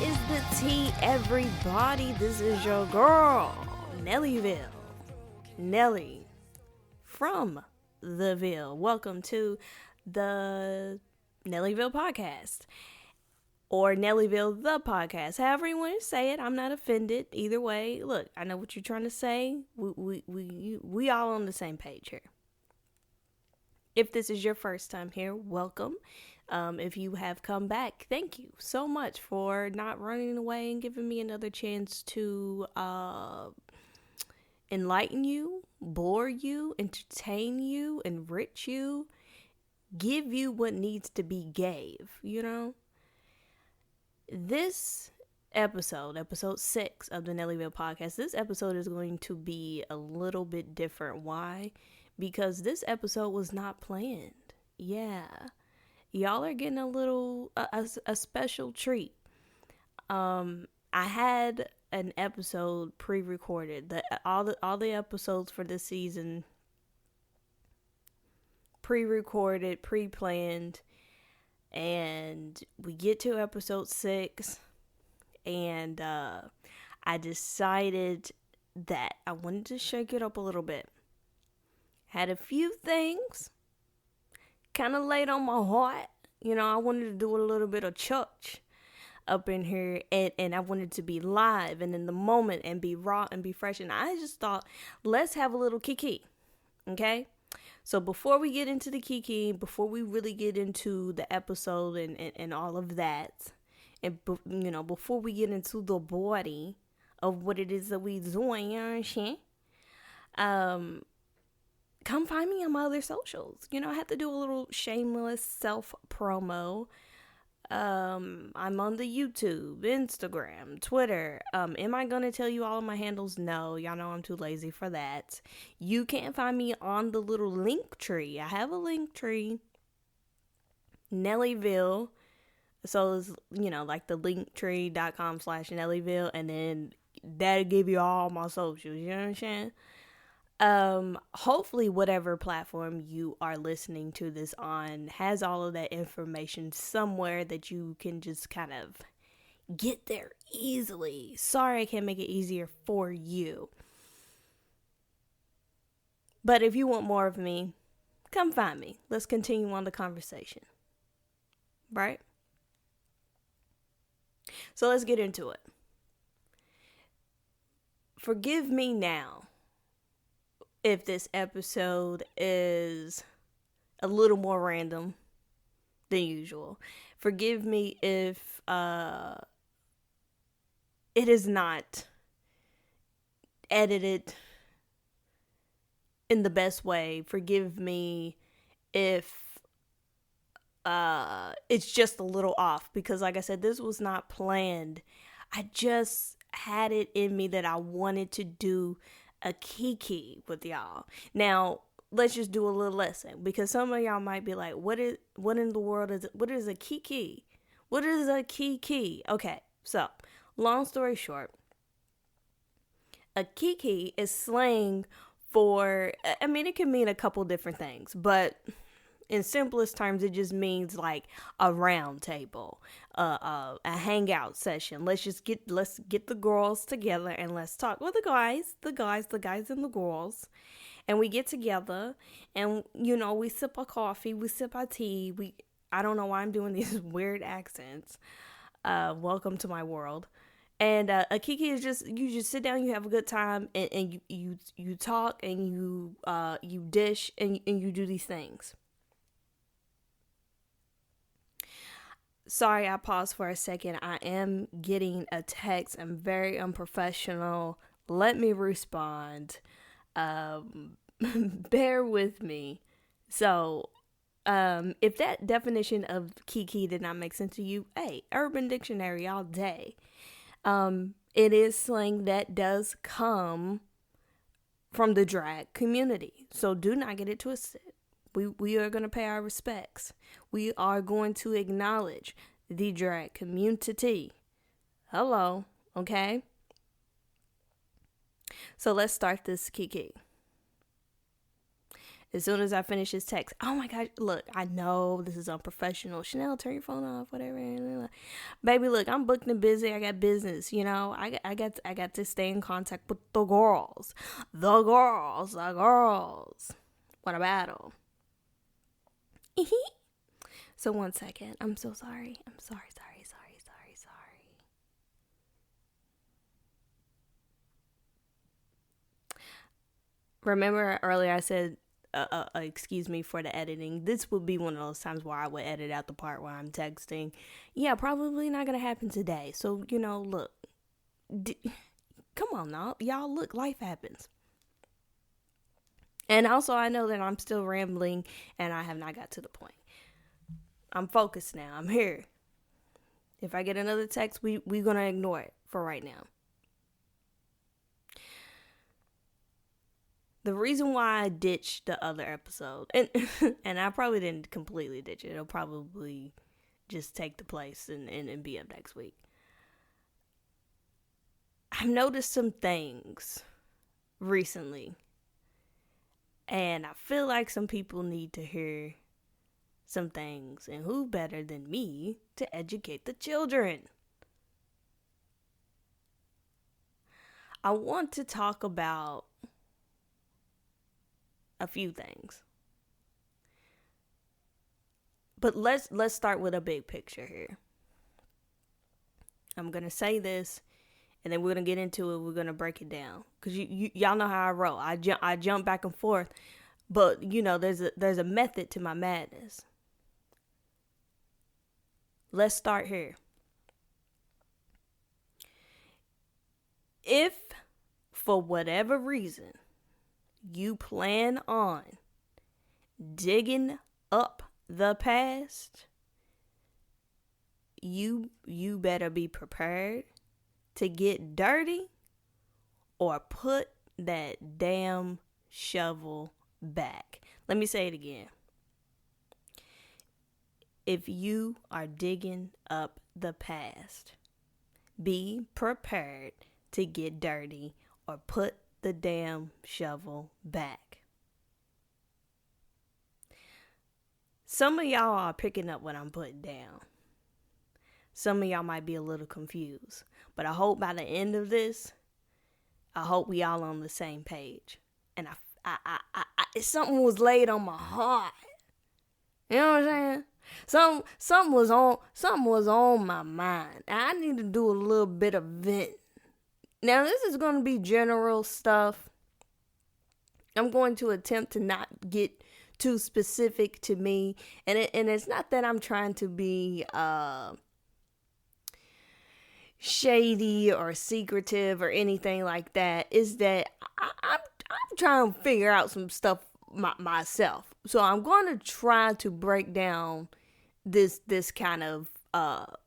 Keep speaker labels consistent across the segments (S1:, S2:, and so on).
S1: is the tea, everybody? This is your girl, Nellyville. Nelly from the Ville. Welcome to the Nellyville podcast. Or Nellyville the podcast. However you want to say it, I'm not offended. Either way, look, I know what you're trying to say. We all on the same page here. If this is your first time here, welcome. If you have come back, thank you so much for not running away and giving me another chance to enlighten you, bore you, entertain you, enrich you, give you what needs to be gave, you know? This episode 6 of the Nellyville podcast, this episode is going to be a little bit different. Why? Because this episode was not planned. Yeah. Y'all are getting a little, a special treat. I had an episode pre-recorded. All the episodes for this season pre-recorded, pre-planned. And we get to episode 6. And I decided that I wanted to shake it up a little bit. Had a few things kind of laid on my heart. You know, I wanted to do a little bit of church up in here, and I wanted to be live and in the moment and be raw and be fresh. And I just thought, let's have a little Kiki. Okay? So before we get into the Kiki, before we really get into the episode and all of that, and, you know, before we get into the body of what it is that we doing, you know what I'm saying? Come find me on my other socials. You know, I have to do a little shameless self-promo. I'm on the YouTube, Instagram, Twitter. Am I going to tell you all of my handles? No, y'all know I'm too lazy for that. You can't find me on the little link tree. I have a link tree. Nellyville. So it's, you know, like the linktree.com/Nellyville. And then that'll give you all my socials. You know what I'm saying? Hopefully whatever platform you are listening to this on has all of that information somewhere that you can just kind of get there easily. Sorry I can't make it easier for you. But if you want more of me, come find me. Let's continue on the conversation. Right? So let's get into it. Forgive me now if this episode is a little more random than usual. Forgive me if it is not edited in the best way. Forgive me if it's just a little off, because like I said, this was not planned. I just had it in me that I wanted to do a Kiki with y'all. Now, let's just do a little lesson, because some of y'all might be like, what in the world is it? What is a Kiki? What is a Kiki? Okay, so long story short, a Kiki is slang for, I mean, it can mean a couple different things, but in simplest terms, it just means like a round table, a hangout session. Let's get the girls together and let's talk. Well, the guys and the girls, and we get together and, you know, we sip our coffee, we sip our tea. I don't know why I'm doing these weird accents. Welcome to my world. And a Kiki is just, you just sit down, you have a good time, and you talk and you dish and you do these things. Sorry, I paused for a second. I am getting a text. I'm very unprofessional. Let me respond. Bear with me. So, if that definition of Kiki did not make sense to you, hey, Urban Dictionary all day. It is slang that does come from the drag community. So do not get it twisted. We are going to pay our respects. We are going to acknowledge the drag community. Hello, okay? So let's start this Kiki. As soon as I finish his text, oh my gosh, look, I know this is unprofessional. Chanel, turn your phone off, whatever. Baby, look, I'm booked and busy. I got business, you know. I got to stay in contact with the girls. The girls. What a battle. So 1 second. I'm so sorry. I'm sorry. Remember earlier I said, excuse me for the editing. This would be one of those times where I would edit out the part where I'm texting. Yeah, probably not going to happen today. So, you know, look. Come on now. Y'all, look, life happens. And also, I know that I'm still rambling and I have not got to the point. I'm focused now. I'm here. If I get another text, we're going to ignore it for right now. The reason why I ditched the other episode, and I probably didn't completely ditch it. It'll probably just take the place and be up next week. I've noticed some things recently. And I feel like some people need to hear some things. And who better than me to educate the children? I want to talk about a few things. But let's start with a big picture here. I'm going to say this, and then we're going to get into it. We're going to break it down. Because y'all know how I roll. I jump back and forth. But, you know, there's a method to my madness. Let's start here. If, for whatever reason, you plan on digging up the past, you better be prepared to get dirty or put that damn shovel back. Let me say it again. If you are digging up the past, be prepared to get dirty or put the damn shovel back. Some of y'all are picking up what I'm putting down. Some of y'all might be a little confused. But I hope by the end of this, I hope we all on the same page. And something was laid on my heart. You know what I'm saying? Something was on my mind. I need to do a little bit of vent. Now, this is going to be general stuff. I'm going to attempt to not get too specific to me. And it's not that I'm trying to be shady or secretive or anything like that. It's that I'm trying to figure out some stuff myself. So I'm going to try to break down this kind of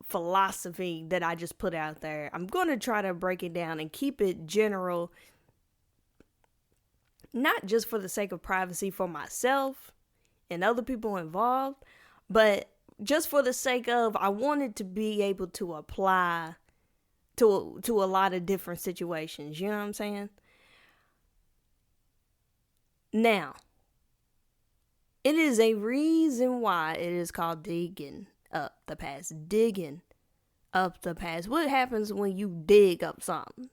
S1: philosophy that I just put out there. I'm going to try to break it down and keep it general, not just for the sake of privacy for myself and other people involved, but just for the sake of I wanted to be able to apply to a lot of different situations. You know what I'm saying? Now, it is a reason why it is called digging up the past. Digging up the past. What happens when you dig up something?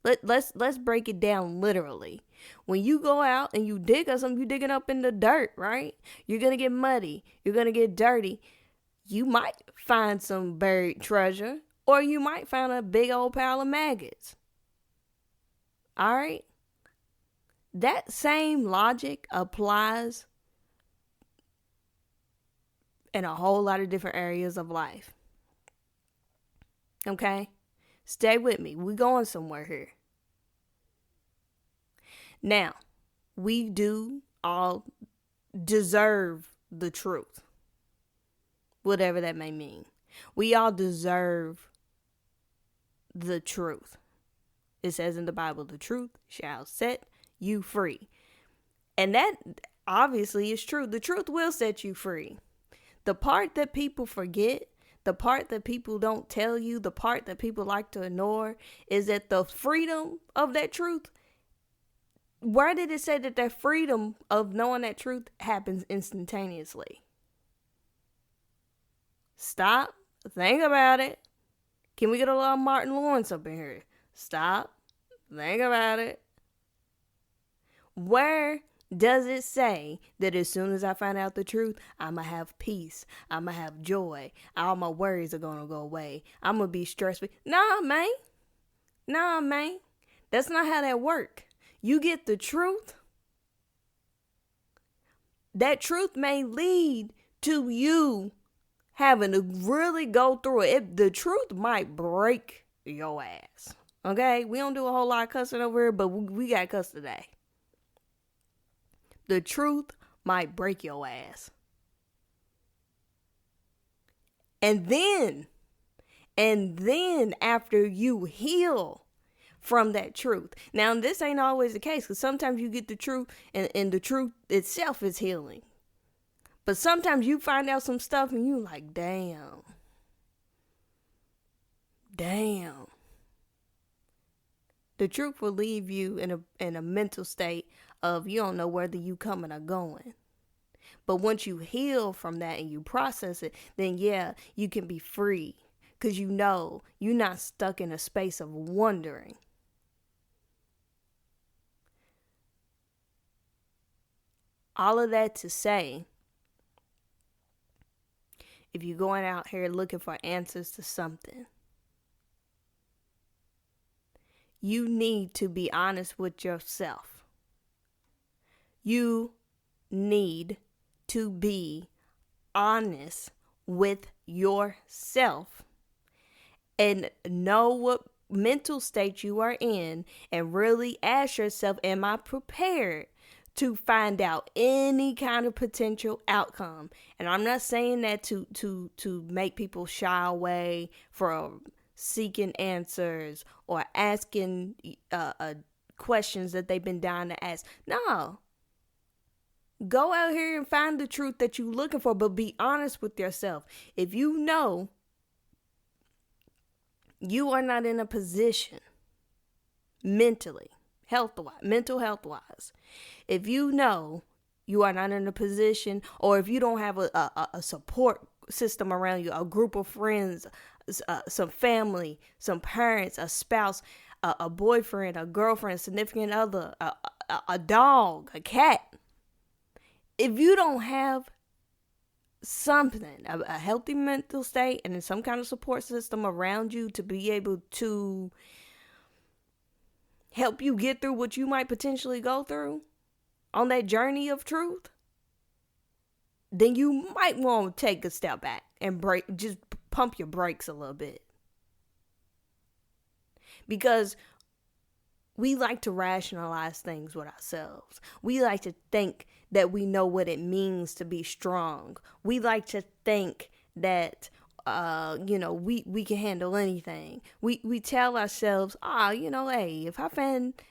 S1: Let's break it down literally. When you go out and you dig up something, you're digging up in the dirt, right? You're going to get muddy. You're going to get dirty. You might find some buried treasure, or you might find a big old pile of maggots. All right? That same logic applies in a whole lot of different areas of life. Okay? Stay with me. We're going somewhere here. Now, we do all deserve the truth. Whatever that may mean. We all deserve the truth. It says in the Bible, the truth shall set you free. And that obviously is true. The truth will set you free. The part that people forget, the part that people don't tell you, the part that people like to ignore is that the freedom of that truth, Where did it say that that freedom of knowing that truth happens instantaneously? Stop. Think about it. Can we get a little Martin Lawrence up in here? Stop. Think about it. Where does it say that as soon as I find out the truth, I'm going to have peace, I'm going to have joy, all my worries are going to go away, I'm going to be stress-free? Nah, man. That's not how that works. You get the truth. That truth may lead to you having to really go through it. The truth might break your ass. Okay? We don't do a whole lot of cussing over here, but we got cuss today. The truth might break your ass. And then after you heal from that truth. Now, this ain't always the case, because sometimes you get the truth and the truth itself is healing. But sometimes you find out some stuff and you like, damn. The truth will leave you in a mental state of you don't know whether you coming or going. But once you heal from that and you process it, then yeah, you can be free. Because you know you're not stuck in a space of wondering. All of that to say, if you're going out here looking for answers to something, you need to be honest with yourself. You need to be honest with yourself and know what mental state you are in and really ask yourself, am I prepared to find out any kind of potential outcome? And I'm not saying that to make people shy away from seeking answers or asking questions that they've been dying to ask. No. Go out here and find the truth that you're looking for, but be honest with yourself. If you know you are not in a position mentally, mental health wise, if you know you are not in a position, or if you don't have a support system around you, a group of friends, some family, some parents, a spouse, a boyfriend, a girlfriend, a significant other, a dog, a cat. If you don't have something, a healthy mental state and some kind of support system around you to be able to help you get through what you might potentially go through on that journey of truth, then you might want to take a step back and just pump your brakes a little bit. Because we like to rationalize things with ourselves. We like to think that we know what it means to be strong. We like to think that, we can handle anything. We tell ourselves, hey, if I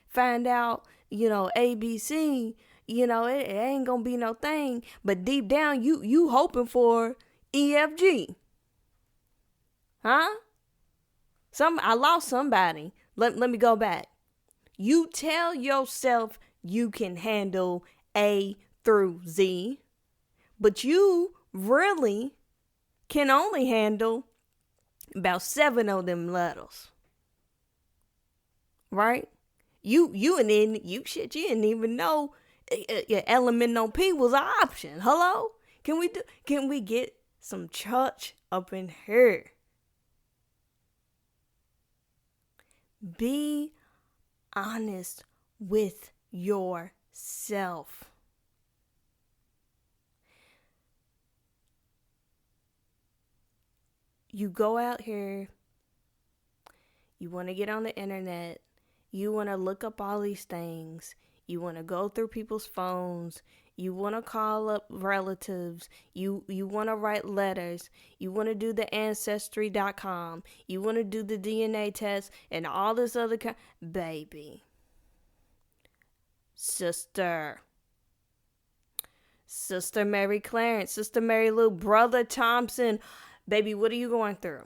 S1: find out, ABC, it ain't gonna be no thing. But deep down, you hoping for EFG. Huh? I lost somebody. Let me go back. You tell yourself you can handle A through Z, but you really can only handle about 7 of them letters. Right? You didn't even know elemental P was an option. Hello? Can we get some church up in here? Be honest with yourself. You go out here, you want to get on the internet, you want to look up all these things, you want to go through people's phones, you want to call up relatives, you want to write letters, you want to do the Ancestry.com, you want to do the DNA test, and all this other baby. Sister Mary Clarence, Sister Mary Lou, Brother Thompson, baby, what are you going through?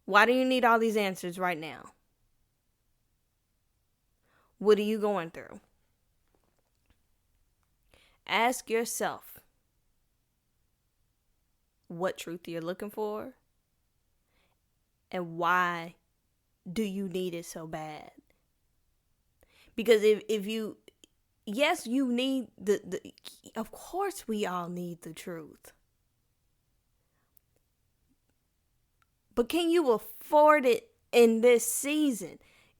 S1: Why do you need all these answers right now? What are you going through? Ask yourself what truth you're looking for and why do you need it so bad? Because if you, yes, you need of course we all need the truth. But can you afford it in this season?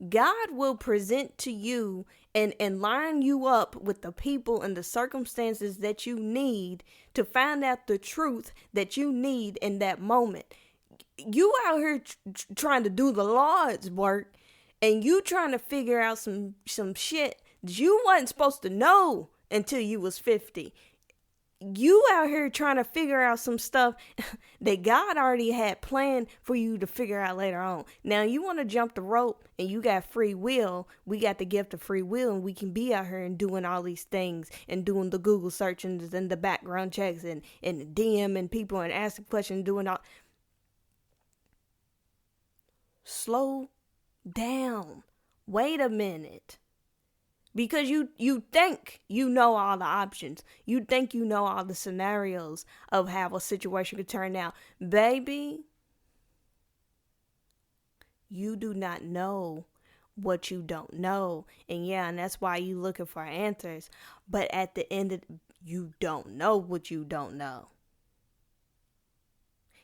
S1: God will present to you and line you up with the people and the circumstances that you need to find out the truth that you need in that moment. You out here trying to do the Lord's work, and you trying to figure out some shit that you wasn't supposed to know until you was 50. You out here trying to figure out some stuff that God already had planned for you to figure out later on. Now you want to jump the rope and you got free will. We got the gift of free will, and we can be out here and doing all these things and doing the Google searchings and the background checks and the DM and people and asking questions, doing all. Slow down. Wait a minute. Because you think you know all the options. You think you know all the scenarios of how a situation could turn out. Baby, you do not know what you don't know. And that's why you looking for answers. But at the end of you don't know what you don't know.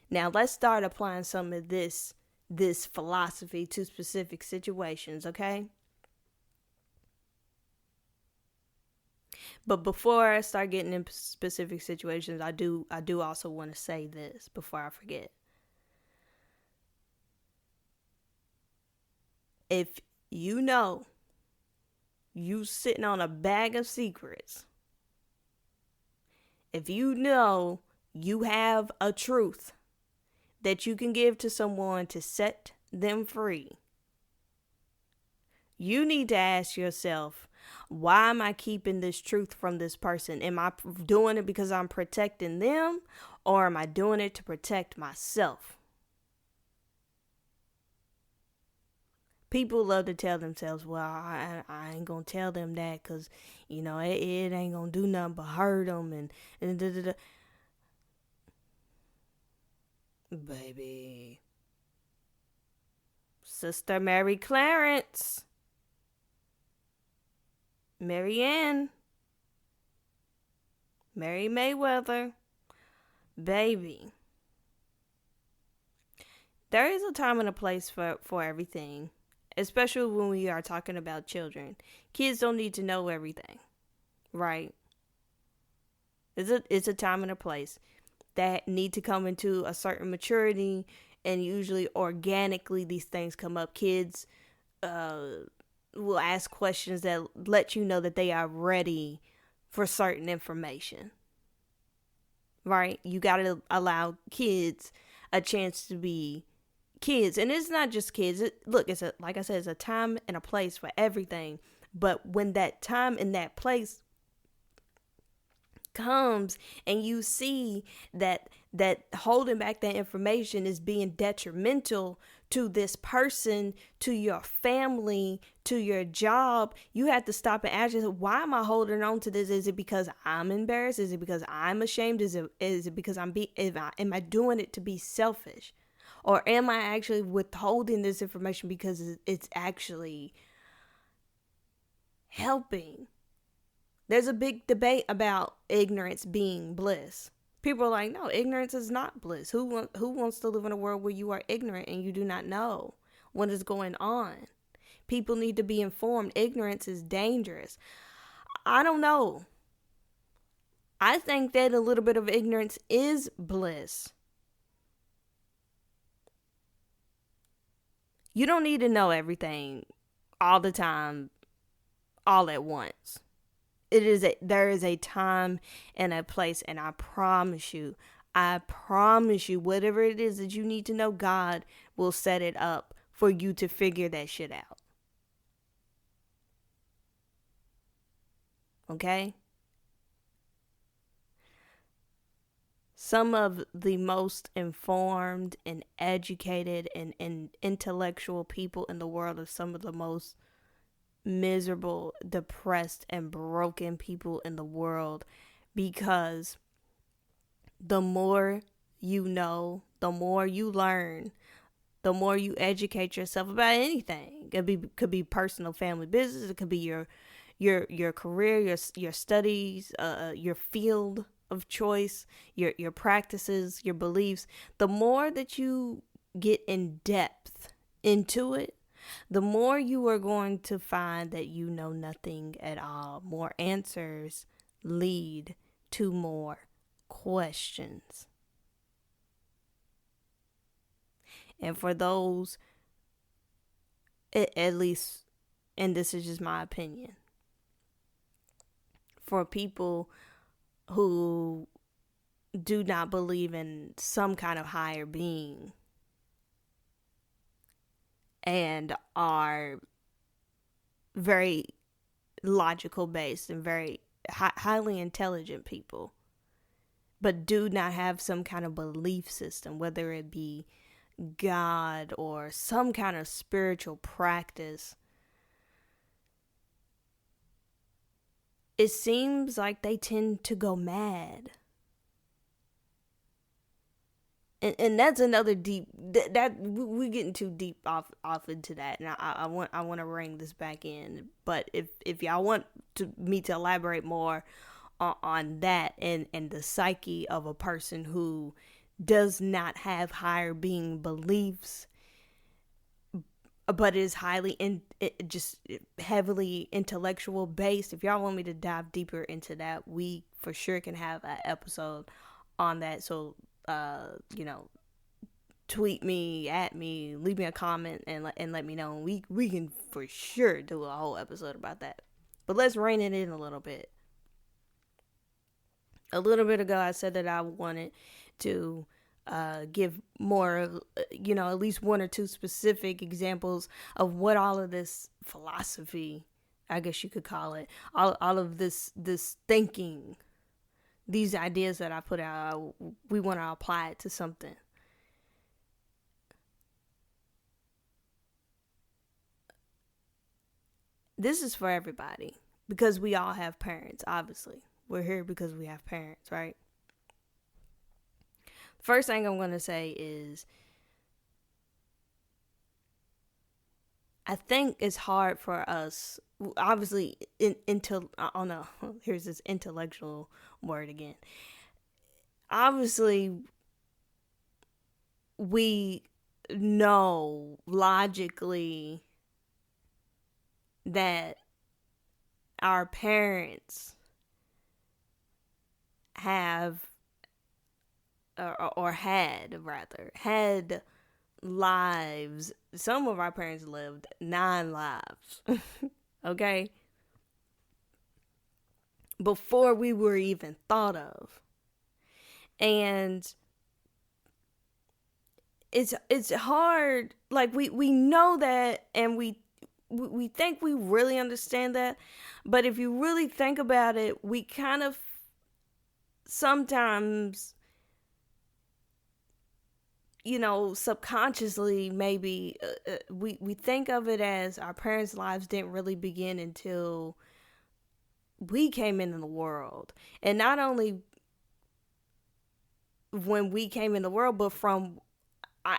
S1: Now let's start applying some of this philosophy to specific situations, okay? But before I start getting in specific situations, I do also want to say this before I forget. If you know you sitting on a bag of secrets, if you know you have a truth that you can give to someone to set them free, you need to ask yourself, why am I keeping this truth from this person? Am I doing it because I'm protecting them, or am I doing it to protect myself? People love to tell themselves, well, I ain't going to tell them that because, it ain't going to do nothing but hurt them and da, da, da. Baby. Sister Mary Clarence. Marianne, Mary Mayweather, baby. There is a time and a place for everything, especially when we are talking about children. Kids don't need to know everything, right? It's a time and a place that need to come into a certain maturity, and usually organically these things come up. Kids, will ask questions that let you know that they are ready for certain information, right? You got to allow kids a chance to be kids. And it's not just kids. Like I said, it's a time and a place for everything. But when that time and that place comes and you see that holding back that information is being detrimental to this person, to your family, to your job, you have to stop and ask yourself, why am I holding on to this? Is it because I'm embarrassed? Is it because I'm ashamed? Is it because am I doing it to be selfish? Or am I actually withholding this information because it's actually helping? There's a big debate about ignorance being bliss. People are like, no, ignorance is not bliss. Who wants to live in a world where you are ignorant and you do not know what is going on? People need to be informed. Ignorance is dangerous. I don't know. I think that a little bit of ignorance is bliss. You don't need to know everything all the time, all at once. There is a time and a place, and I promise you, whatever it is that you need to know, God will set it up for you to figure that shit out. Okay? Some of the most informed and educated and intellectual people in the world are some of the most miserable, depressed, and broken people in the world, because the more you know, the more you learn, the more you educate yourself about anything. It could be personal, family, business. It could be your career, your studies, your field of choice, your practices, your beliefs. The more that you get in depth into it, the more you are going to find that you know nothing at all. More answers lead to more questions. And for those, at least, and this is just my opinion, for people who do not believe in some kind of higher being and are very logical based and very highly intelligent people, but do not have some kind of belief system, whether it be God or some kind of spiritual practice, it seems like they tend to go mad. And that's another deep, that we're getting too deep off into that, and I want to bring this back in. But if y'all want me to elaborate more on that and the psyche of a person who does not have higher being beliefs, but is just heavily intellectual based, if y'all want me to dive deeper into that, we for sure can have an episode on that. So tweet me, at me, leave me a comment, and let me know. We can for sure do a whole episode about that. But let's rein it in a little bit. A little bit ago, I said that I wanted to give more of, at least one or two specific examples of what all of this philosophy, I guess you could call it, all of this thinking, these ideas that I put out, we want to apply it to something. This is for everybody, because we all have parents, obviously. We're here because we have parents, right? First thing I'm going to say is, I think it's hard for us, obviously, I don't know, here's this intellectual word again. Obviously, we know logically that our parents have, or had lives. Some of our parents lived 9 lives. Okay? Before we were even thought of. And it's hard, like we know that, and we think we really understand that, but if you really think about it, we kind of sometimes, subconsciously, maybe we think of it as our parents' lives didn't really begin until we came into the world. And not only when we came in the world, but from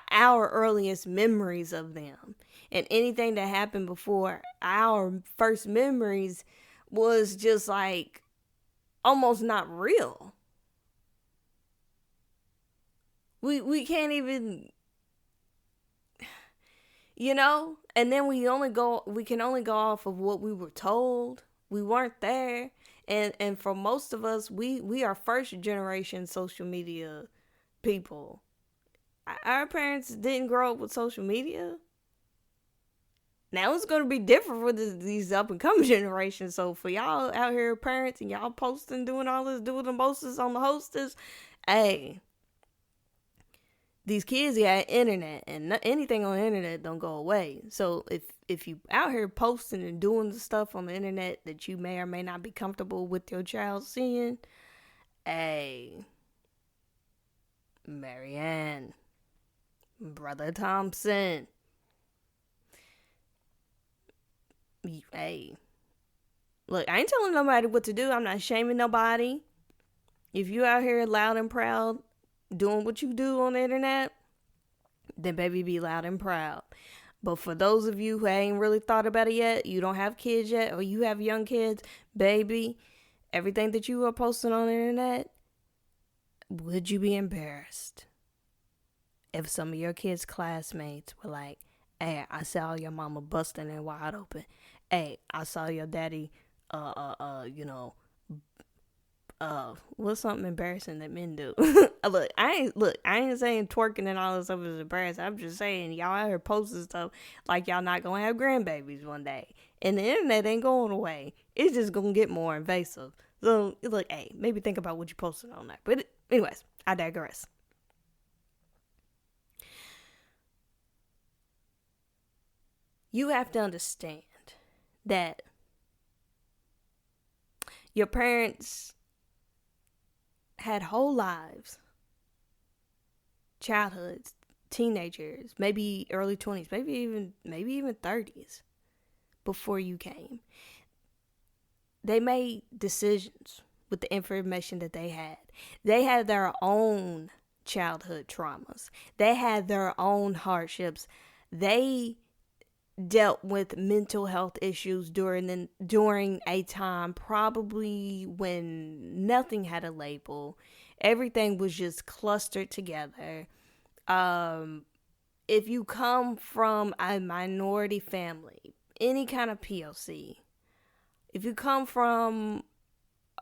S1: our earliest memories of them. And anything that happened before our first memories was just like almost not real. We can't even, and then we can only go off of what we were told. We weren't there. And for most of us, we are first generation social media people. Our parents didn't grow up with social media. Now it's going to be different for these up and coming generations. So for y'all out here, parents, and y'all posting, doing all this, doing the mostest on the hostess, hey, these kids got internet, and anything on the internet don't go away. So if you out here posting and doing the stuff on the internet that you may or may not be comfortable with your child seeing, hey, Marianne, Brother Thompson, Hey, look, I ain't telling nobody what to do. I'm not shaming nobody. If you out here loud and proud doing what you do on the internet, then baby, be loud and proud. But for those of you who ain't really thought about it yet, you don't have kids yet, or you have young kids, baby, everything that you are posting on the internet, would you be embarrassed if some of your kids' classmates were like, hey, I saw your mama busting it wide open. Hey, I saw your daddy, what's something embarrassing that men do? Look, I ain't saying twerking and all this stuff is embarrassing. I'm just saying y'all out here posting stuff like y'all not gonna have grandbabies one day. And the internet ain't going away. It's just gonna get more invasive. So look, hey, maybe think about what you're posting on there. But anyways, I digress. You have to understand that your parents had whole lives, childhoods, teenagers, maybe early 20s, maybe even 30s before you came. They made decisions with the information that they had. They had their own childhood traumas. They had their own hardships. They dealt with mental health issues during a time probably when nothing had a label. Everything was just clustered together. If you come from a minority family, any kind of POC, if you come from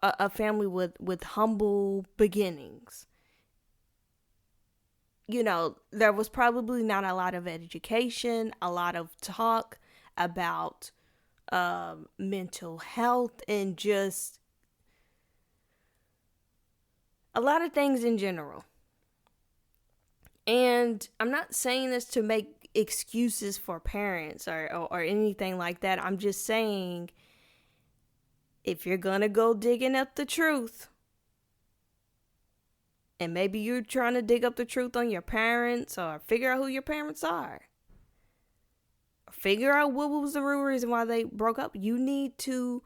S1: a family with humble beginnings, you know, there was probably not a lot of education, a lot of talk about mental health, and just a lot of things in general. And I'm not saying this to make excuses for parents or anything like that. I'm just saying, if you're gonna go digging up the truth, and maybe you're trying to dig up the truth on your parents or figure out who your parents are, or figure out what was the real reason why they broke up, you need to,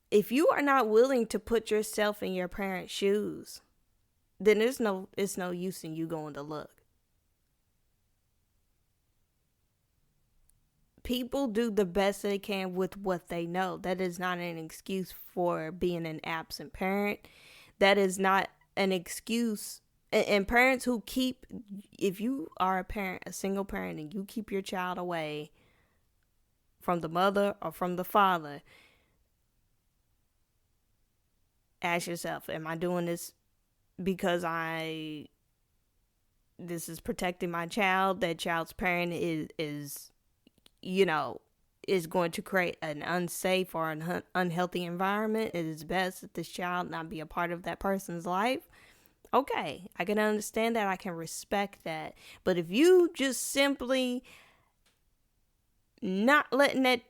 S1: if you are not willing to put yourself in your parents' shoes, then it's no use in you going to look. People do the best they can with what they know. That is not an excuse for being an absent parent. That is not an excuse. And parents who keep, if you are a parent, a single parent, and you keep your child away from the mother or from the father, ask yourself, am I doing this because this is protecting my child? That child's parent is going to create an unsafe or an unhealthy environment. It is best that this child not be a part of that person's life. Okay, I can understand that. I can respect that. But if you just simply not letting that,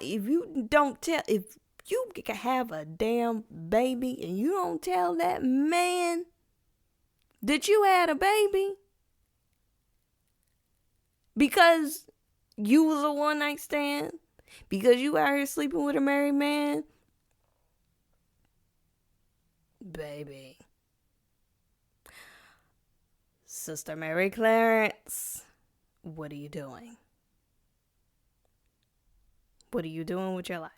S1: if you can have a damn baby and you don't tell that man that you had a baby because you was a one night stand, because you out here sleeping with a married man, baby. Sister Mary Clarence, what are you doing? What are you doing with your life?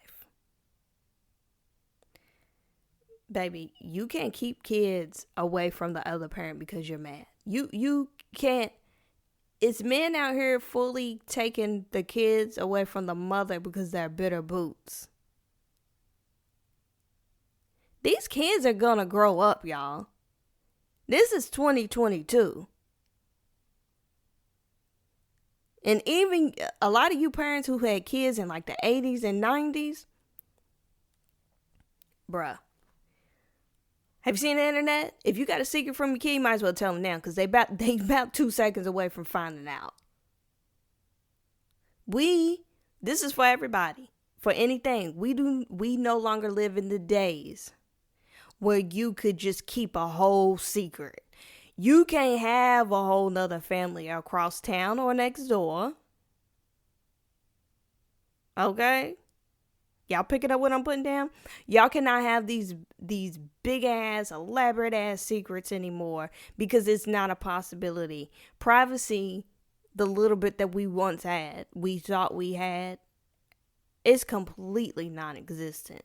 S1: Baby, you can't keep kids away from the other parent because you're mad. You can't. It's men out here fully taking the kids away from the mother because they're bitter boots. These kids are gonna grow up, y'all. This is 2022. And even a lot of you parents who had kids in like the 80s and 90s, bruh, have you seen the internet? If you got a secret from your kid, you might as well tell them now, because they about 2 seconds away from finding out. This is for everybody, for anything. We no longer live in the days where you could just keep a whole secret. You can't have a whole nother family across town or next door Okay? Y'all picking up what I'm putting down? Y'all cannot have these big ass, elaborate ass secrets anymore because it's not a possibility. Privacy, the little bit that we once had, we thought we had, is completely non-existent.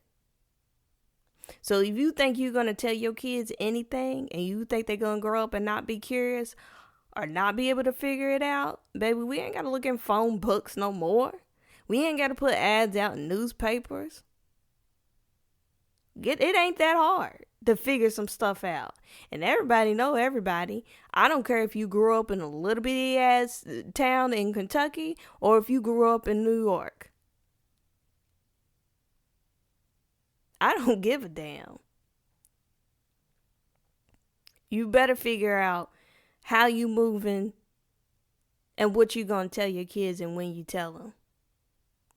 S1: So if you think you're going to tell your kids anything and you think they're going to grow up and not be curious or not be able to figure it out, baby, we ain't got to look in phone books no more. We ain't got to put ads out in newspapers. It ain't that hard to figure some stuff out. And everybody know everybody. I don't care if you grew up in a little bitty ass town in Kentucky or if you grew up in New York. I don't give a damn. You better figure out how you moving and what you gonna tell your kids and when you tell them.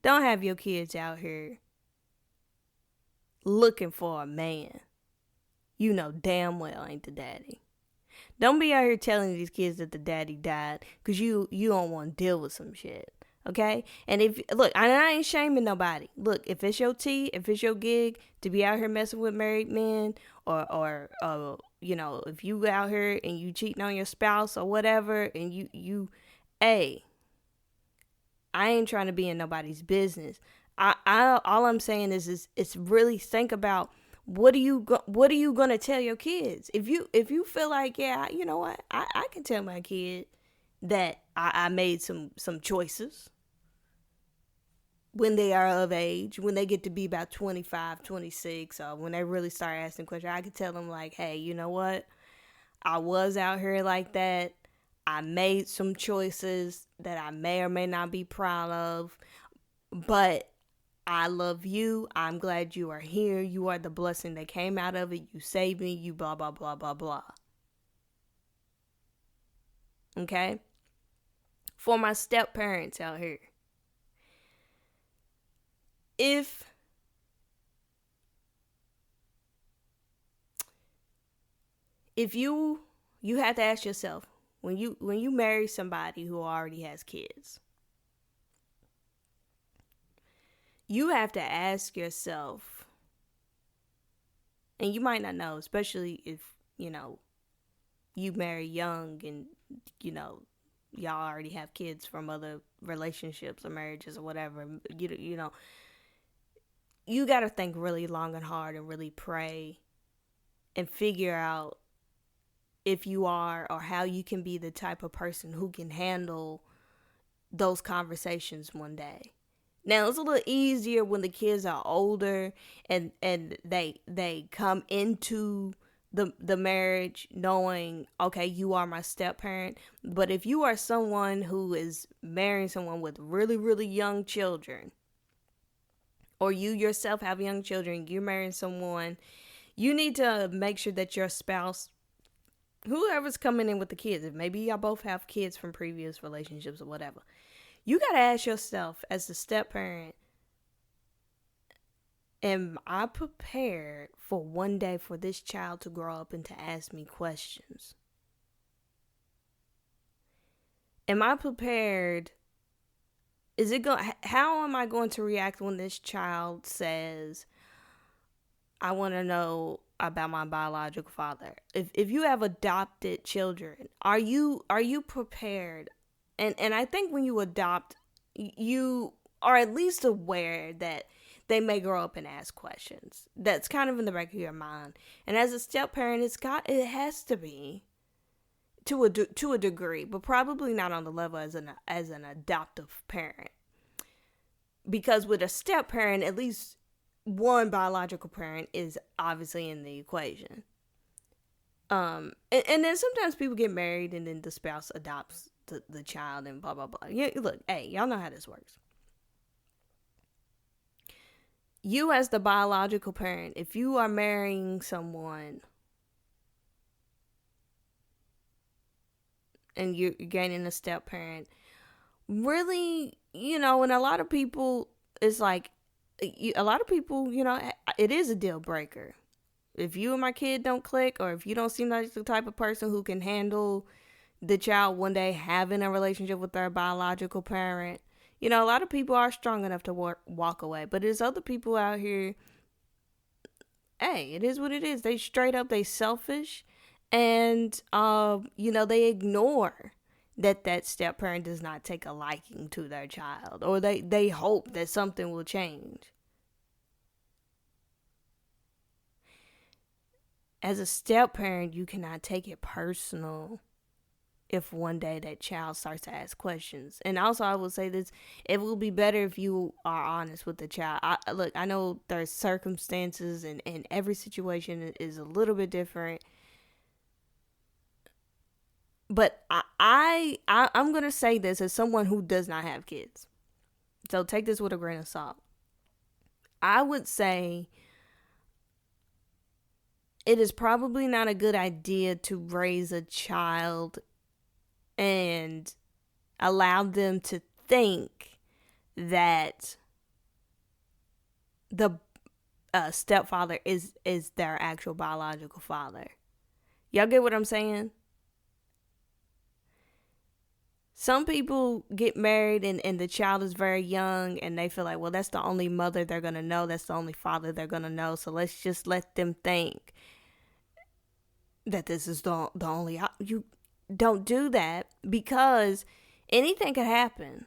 S1: Don't have your kids out here looking for a man you know damn well ain't the daddy. Don't be out here telling these kids that the daddy died because you don't want to deal with some shit. Okay? And if, look, I ain't shaming nobody. Look, if it's your if it's your gig to be out here messing with married men or you know, if you out here and you cheating on your spouse or whatever and you hey, I ain't trying to be in nobody's business. I all I'm saying is it's really think about what are you gonna tell your kids? If you feel like, yeah, you know what, I can tell my kid that I made some choices when they are of age, when they get to be about 25, 26, or when they really start asking questions, I can tell them like, hey, you know what, I was out here like that. I made some choices that I may or may not be proud of, but I love you. I'm glad you are here. You are the blessing that came out of it. You saved me. You blah, blah, blah, blah, blah. Okay? For my step parents out here. If you have to ask yourself, when you marry somebody who already has kids, you have to ask yourself, and you might not know, especially if, you know, you marry young and, you know, y'all already have kids from other relationships or marriages or whatever, you know, you got to think really long and hard and really pray and figure out if you are or how you can be the type of person who can handle those conversations one day. Now, it's a little easier when the kids are older and they come into the marriage knowing, okay, you are my step parent. But if you are someone who is marrying someone with really, really young children, or you yourself have young children, you're marrying someone, you need to make sure that your spouse, whoever's coming in with the kids, if maybe y'all both have kids from previous relationships or whatever, you got to ask yourself as the step parent, am I prepared for one day for this child to grow up and to ask me questions? Am I prepared? How am I going to react when this child says, I want to know about my biological father? If you have adopted children, are you prepared? And I think when you adopt, you are at least aware that they may grow up and ask questions. That's kind of in the back of your mind. And as a step parent, it has to be to a degree, but probably not on the level as an adoptive parent. Because with a step parent, at least one biological parent is obviously in the equation. And then sometimes people get married and then the spouse adopts the child and blah, blah, blah. Yeah, look, hey, y'all know how this works. You as the biological parent, if you are marrying someone and you're gaining a step parent, really, you know, and a lot of people, it's like, a lot of people, you know, it is a deal breaker. If you and my kid don't click, or if you don't seem like the type of person who can handle the child one day having a relationship with their biological parent, You know, a lot of people are strong enough to walk away, but there's other people out here, hey, it is what it is. They straight up, they selfish, and you know, they ignore that step parent does not take a liking to their child, or they hope that something will change. As a step parent, you cannot take it personal if one day that child starts to ask questions. And also, I will say this: it will be better if you are honest with the child. Look, I know there's circumstances, and every situation is a little bit different. But I'm gonna say this as someone who does not have kids, so take this with a grain of salt. I would say it is probably not a good idea to raise a child and allow them to think that the stepfather is their actual biological father. Y'all get what I'm saying? Some people get married and the child is very young and they feel like, well, that's the only mother they're going to know. That's the only father they're going to know. So let's just let them think that this is the only. You don't do that, because anything could happen.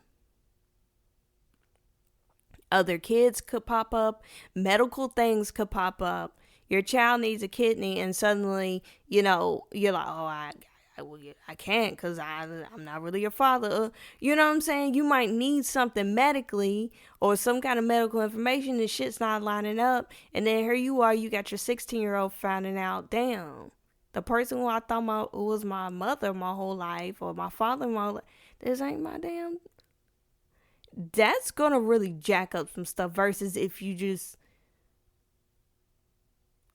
S1: Other kids could pop up. Medical things could pop up. Your child needs a kidney and suddenly, you know, you're like, oh, I can't because I'm not really your father. You know what I'm saying? You might need something medically or some kind of medical information and shit's not lining up. And then here you are, you got your 16-year-old finding out, damn, the person who I thought was my mother my whole life or my father my whole life, this ain't my damn. That's going to really jack up some stuff versus if you just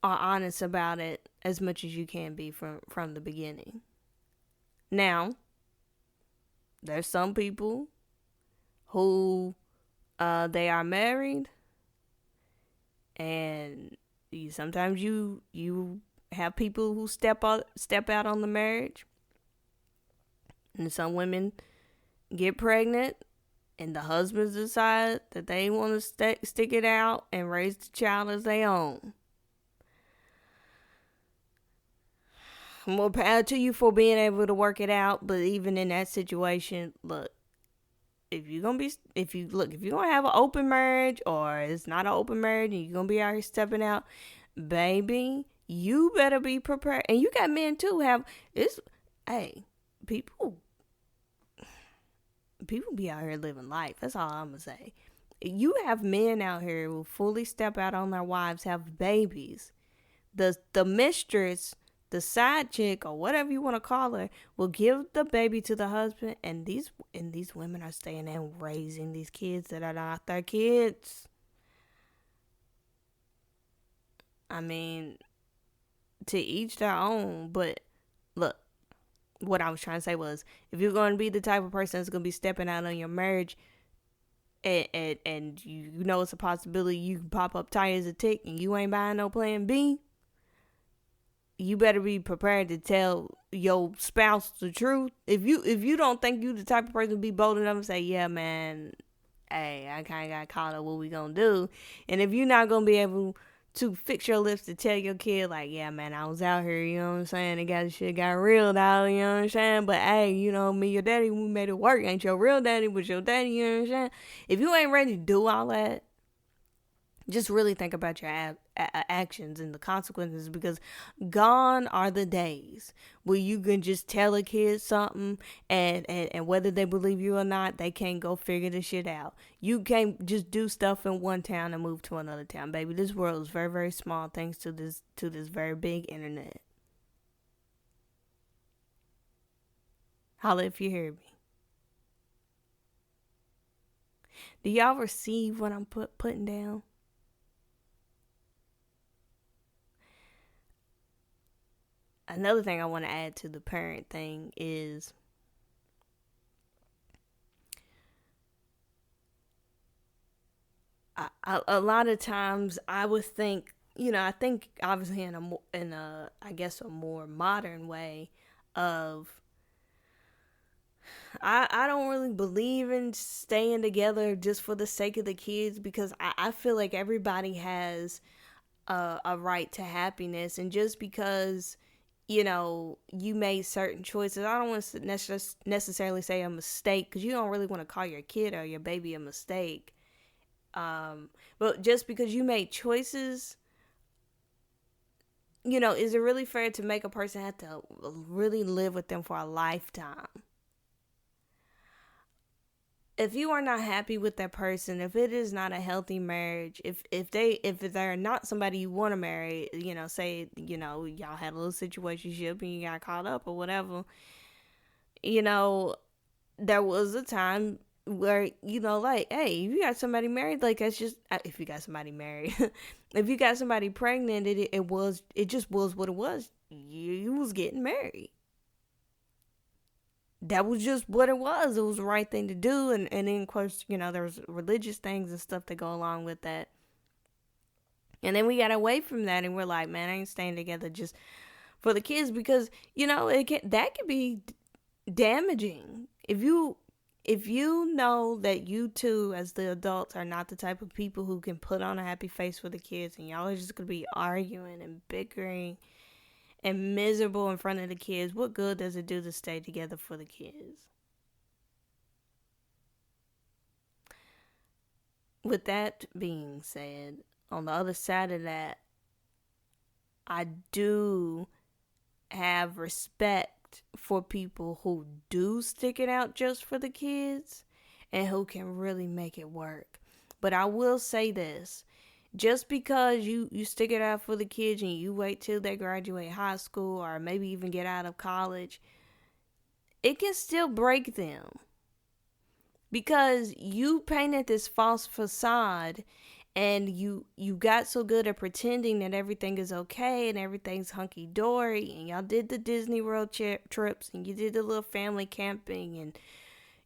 S1: are honest about it as much as you can be from the beginning. Now, there's some people who they are married, and sometimes you have people who step out on the marriage, and some women get pregnant, and the husbands decide that they want to stick it out and raise the child as their own. More power to you for being able to work it out, but even in that situation, look, if you're gonna have an open marriage or it's not an open marriage and you're gonna be out here stepping out, baby, you better be prepared. And you got men too people be out here living life. That's all I'm gonna say. You have men out here who fully step out on their wives, have babies. The mistress, the side chick, or whatever you want to call her, will give the baby to the husband, and these women are staying there and raising these kids that are not their kids. I mean, to each their own, but look, what I was trying to say was, if you're going to be the type of person that's going to be stepping out on your marriage, and you know it's a possibility you can pop up tight as a tick and you ain't buying no plan B, you better be prepared to tell your spouse the truth. If you don't think you the type of person to be bold enough to say, yeah, man, hey, I kind of got caught up, what we gonna do? And if you're not gonna be able to fix your lips to tell your kid, like, yeah, man, I was out here, you know what I'm saying? Shit got real out, you know what I'm saying? But hey, you know, me, your daddy, we made it work. Ain't your real daddy, but your daddy, you know what I'm saying? If you ain't ready to do all that, just really think about your actions and the consequences, because gone are the days where you can just tell a kid something and whether they believe you or not, they can't go figure the shit out. You can't just do stuff in one town and move to another town, baby. This world is very, very small thanks to this very big internet. Holla if you hear me. Do y'all receive what I'm putting down? Another thing I want to add to the parent thing is a lot of times I would think, I think obviously in a I guess a more modern way of I don't really believe in staying together just for the sake of the kids, because I feel like everybody has a right to happiness. And just because, you made certain choices, I don't want to necessarily say a mistake, because you don't really want to call your kid or your baby a mistake. But just because you made choices, is it really fair to make a person have to really live with them for a lifetime? If you are not happy with that person, if it is not a healthy marriage, if they're not somebody you want to marry, say, y'all had a little situationship and you got caught up or whatever, you know, there was a time where, like, hey, if you got somebody married, like, that's just, if you got somebody married, if you got somebody pregnant, it just was what it was. You was getting married. That was just what it was. It was the right thing to do. And then, of course, there's religious things and stuff that go along with that. And then we got away from that, and we're like, man, I ain't staying together just for the kids, because, that can be damaging. If you know that you two, as the adults, are not the type of people who can put on a happy face for the kids, and y'all are just going to be arguing and bickering and miserable in front of the kids, what good does it do to stay together for the kids? With that being said, on the other side of that, I do have respect for people who do stick it out just for the kids and who can really make it work. But I will say this: just because you stick it out for the kids and you wait till they graduate high school or maybe even get out of college, it can still break them, because you painted this false facade, and you got so good at pretending that everything is okay and everything's hunky-dory, and y'all did the Disney World trips, and you did the little family camping, and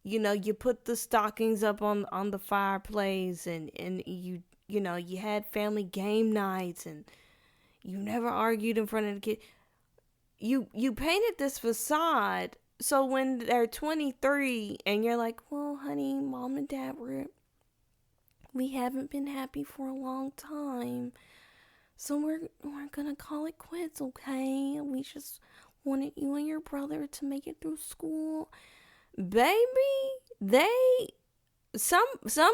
S1: you put the stockings up on the fireplace, and you had family game nights, and you never argued in front of the kid. You painted this facade, so when they're 23 and you're like, well, honey, mom and dad we haven't been happy for a long time, so we're gonna call it quits, okay? We just wanted you and your brother to make it through school. Baby, some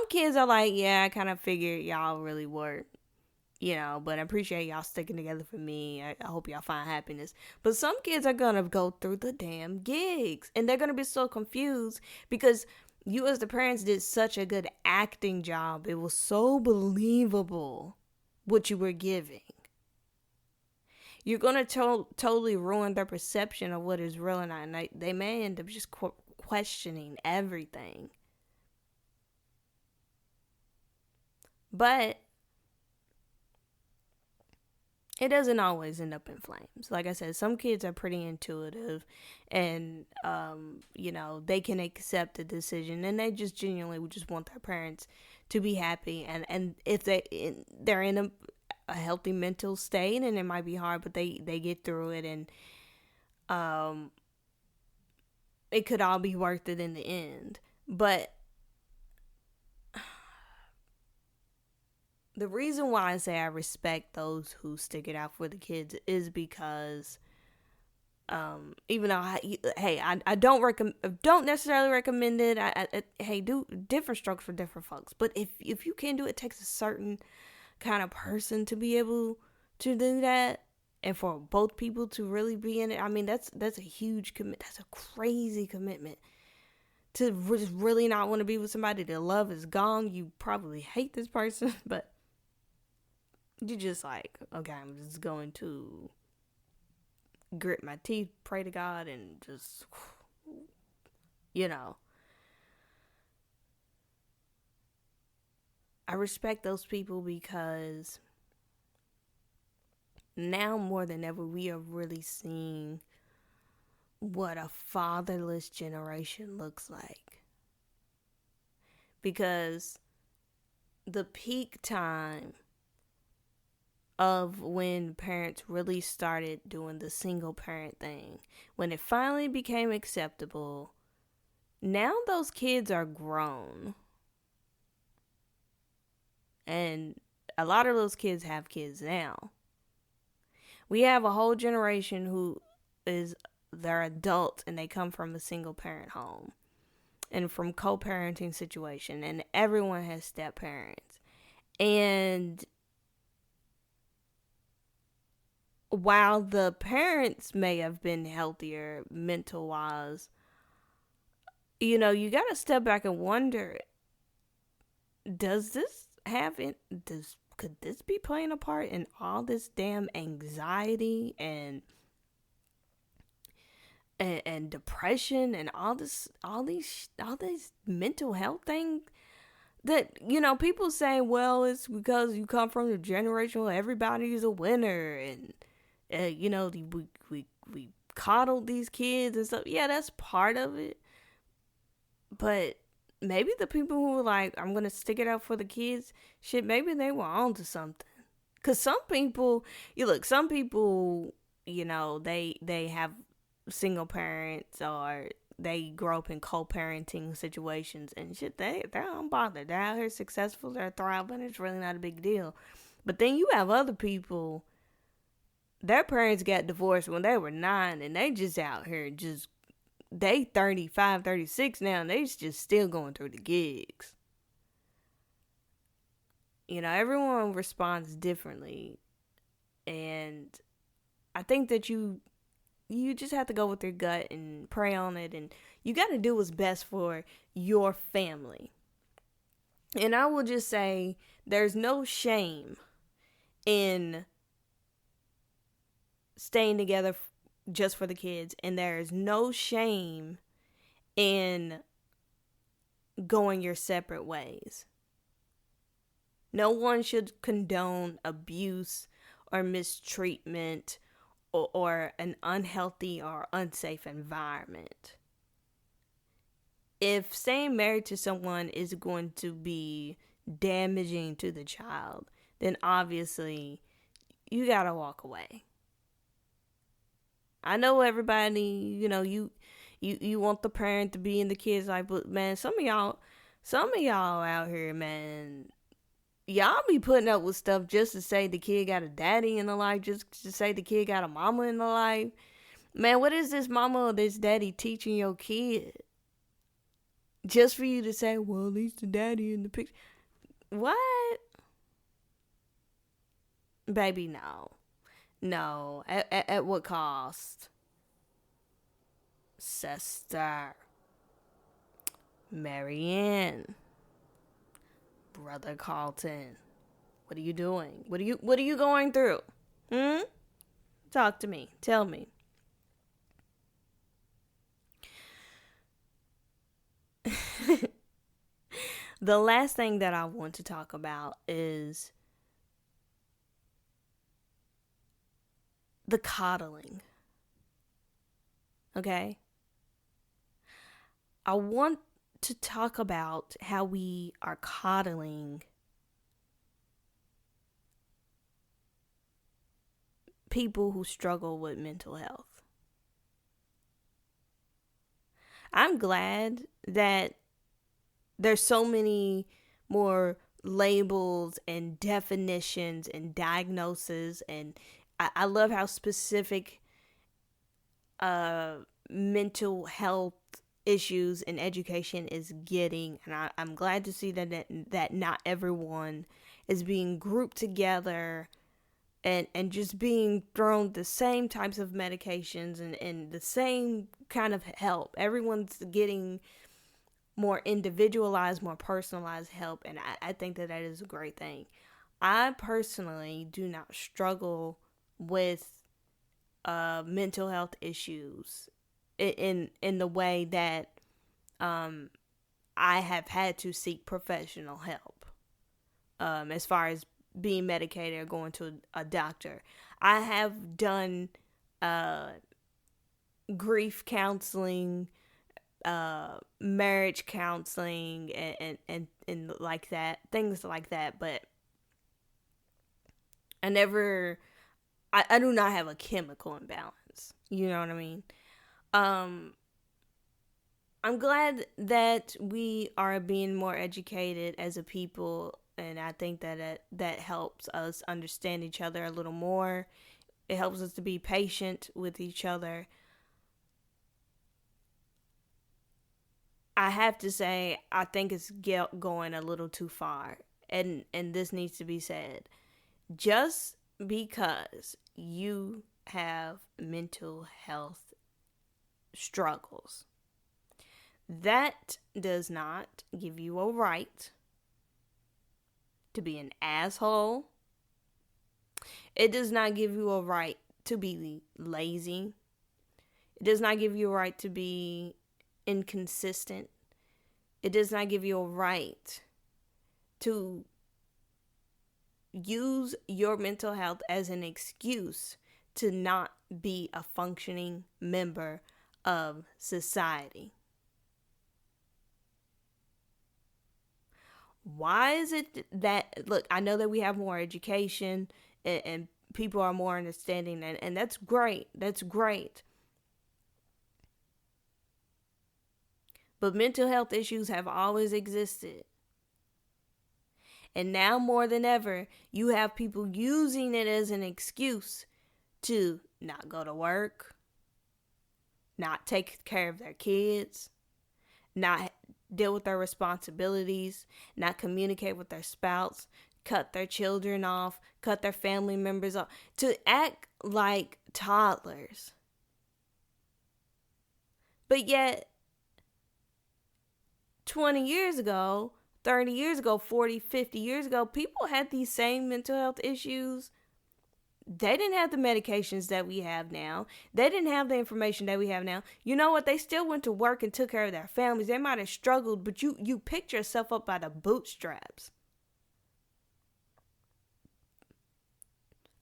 S1: kids are like, yeah, I kind of figured y'all really were, but I appreciate y'all sticking together for me. I hope y'all find happiness. But some kids are gonna go through the damn gigs, and they're gonna be so confused because you, as the parents, did such a good acting job. It was so believable what you were giving. You're gonna totally ruin their perception of what is real, and they may end up just questioning everything. But it doesn't always end up in flames. Like I said, some kids are pretty intuitive, and they can accept the decision, and they just genuinely just want their parents to be happy. And if they're in a healthy mental state, and it might be hard, but they get through it, and it could all be worth it in the end. But the reason why I say I respect those who stick it out for the kids is because, even though I don't necessarily recommend it. Hey, do different strokes for different folks. But if you can do it, it takes a certain kind of person to be able to do that, and for both people to really be in it. I mean, that's a huge commitment. That's a crazy commitment. To just really not want to be with somebody. The love is gone. You probably hate this person, but you just like, okay, I'm just going to grit my teeth, pray to God, and just, I respect those people, because now more than ever, we are really seeing what a fatherless generation looks like. Because the peak time of when parents really started doing the single parent thing, when it finally became acceptable, Now those kids are grown. And a lot of those kids have kids now. We have a whole generation who they're adults and they come from a single parent home and from co-parenting situation, and everyone has step parents. And while the parents may have been healthier mental wise, you got to step back and wonder, does this have it could this be playing a part in all this damn anxiety and depression and all these mental health things that people say, well, it's because you come from the generation where everybody's a winner, and we coddled these kids and stuff. Yeah, that's part of it, but maybe the people who were like, I'm gonna stick it out for the kids, shit, maybe they were onto something. Cause some people, they have single parents, or they grow up in co-parenting situations and shit. They're unbothered. They're out here successful. They're thriving. It's really not a big deal. But then you have other people, their parents got divorced when they were 9, and they just out here they 35, 36 now, and they just still going through the gigs. Everyone responds differently. And I think that you just have to go with your gut and pray on it, and you got to do what's best for your family. And I will just say, there's no shame in staying together just for the kids, and there is no shame in going your separate ways. No one should condone abuse or mistreatment or an unhealthy or unsafe environment. If staying married to someone is going to be damaging to the child, then obviously you gotta walk away. I know everybody, you want the parent to be in the kid's life, but man, some of y'all out here, man, y'all be putting up with stuff just to say the kid got a daddy in the life, just to say the kid got a mama in the life. Man, what is this mama or this daddy teaching your kid? Just for you to say, well, at least the daddy in the picture. What? Baby, no. No. At what cost? Sister. Marianne. Brother Carlton. What are you doing? What are you going through? Talk to me. Tell me. The last thing that I want to talk about is the coddling. Okay? I want to talk about how we are coddling people who struggle with mental health. I'm glad that there's so many more labels and definitions and diagnoses, and I love how specific mental health issues in education is getting, and I'm glad to see that not everyone is being grouped together and just being thrown the same types of medications and the same kind of help. Everyone's getting more individualized, more personalized help, and I think that is a great thing. I personally do not struggle with mental health issues in the way that I have had to seek professional help as far as being medicated or going to a doctor. I have done grief counseling, marriage counseling, and like that, things like that, but I do not have a chemical imbalance. You know what I mean? I'm glad that we are being more educated as a people, and I think that helps us understand each other a little more. It helps us to be patient with each other. I have to say, I think it's going a little too far, and this needs to be said. Just because you have mental health struggles, that does not give you a right to be an asshole. It does not give you a right to be lazy. It does not give you a right to be inconsistent. It does not give you a right to use your mental health as an excuse to not be a functioning member of society. Why is it that, look, I know that we have more education and people are more understanding, and that's great. That's great. But mental health issues have always existed. And now more than ever, you have people using it as an excuse to not go to work, not take care of their kids, not deal with their responsibilities, not communicate with their spouse, cut their children off, cut their family members off, to act like toddlers. But yet, 20 years ago, 30 years ago, 40, 50 years ago, people had these same mental health issues. They didn't have the medications that we have now. They didn't have the information that we have now. You know what? They still went to work and took care of their families. They might have struggled, but you picked yourself up by the bootstraps.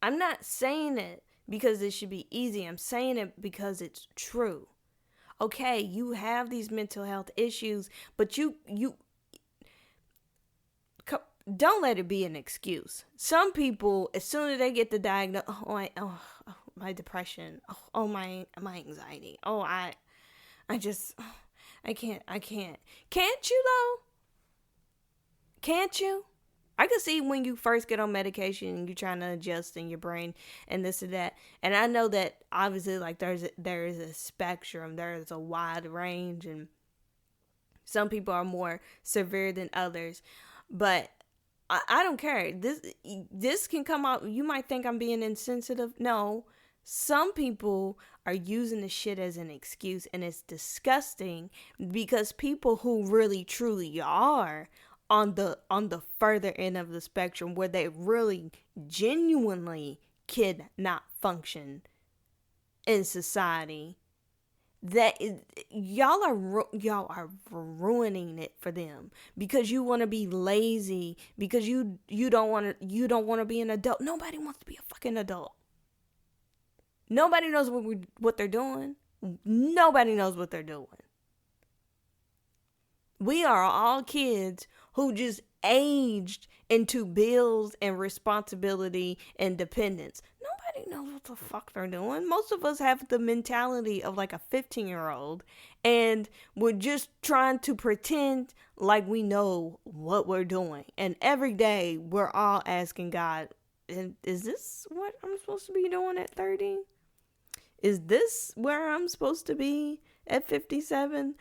S1: I'm not saying it because it should be easy. I'm saying it because it's true. Okay, you have these mental health issues, but you don't let it be an excuse. Some people, as soon as they get the diagnosis, my depression, my anxiety, I can't. Can't you though? Can't you? I can see when you first get on medication and you're trying to adjust in your brain and this and that. And I know that obviously, like, there is a spectrum, there is a wide range, and some people are more severe than others. But I don't care. This can come out. You might think I'm being insensitive. No, some people are using the shit as an excuse, and it's disgusting because people who really truly are on the further end of the spectrum, where they really genuinely cannot function in society, that y'all are ruining it for them because you want to be lazy, because you don't want to be an adult. Nobody wants to be a fucking adult. Nobody knows what they're doing. Nobody knows what they're doing. We are all kids who just aged into bills and responsibility and dependence. Nobody knows what the fuck they're doing. Most of us have the mentality of like a 15-year-old, and we're just trying to pretend like we know what we're doing. And every day we're all asking God, is this what I'm supposed to be doing at 30? Is this where I'm supposed to be at 57?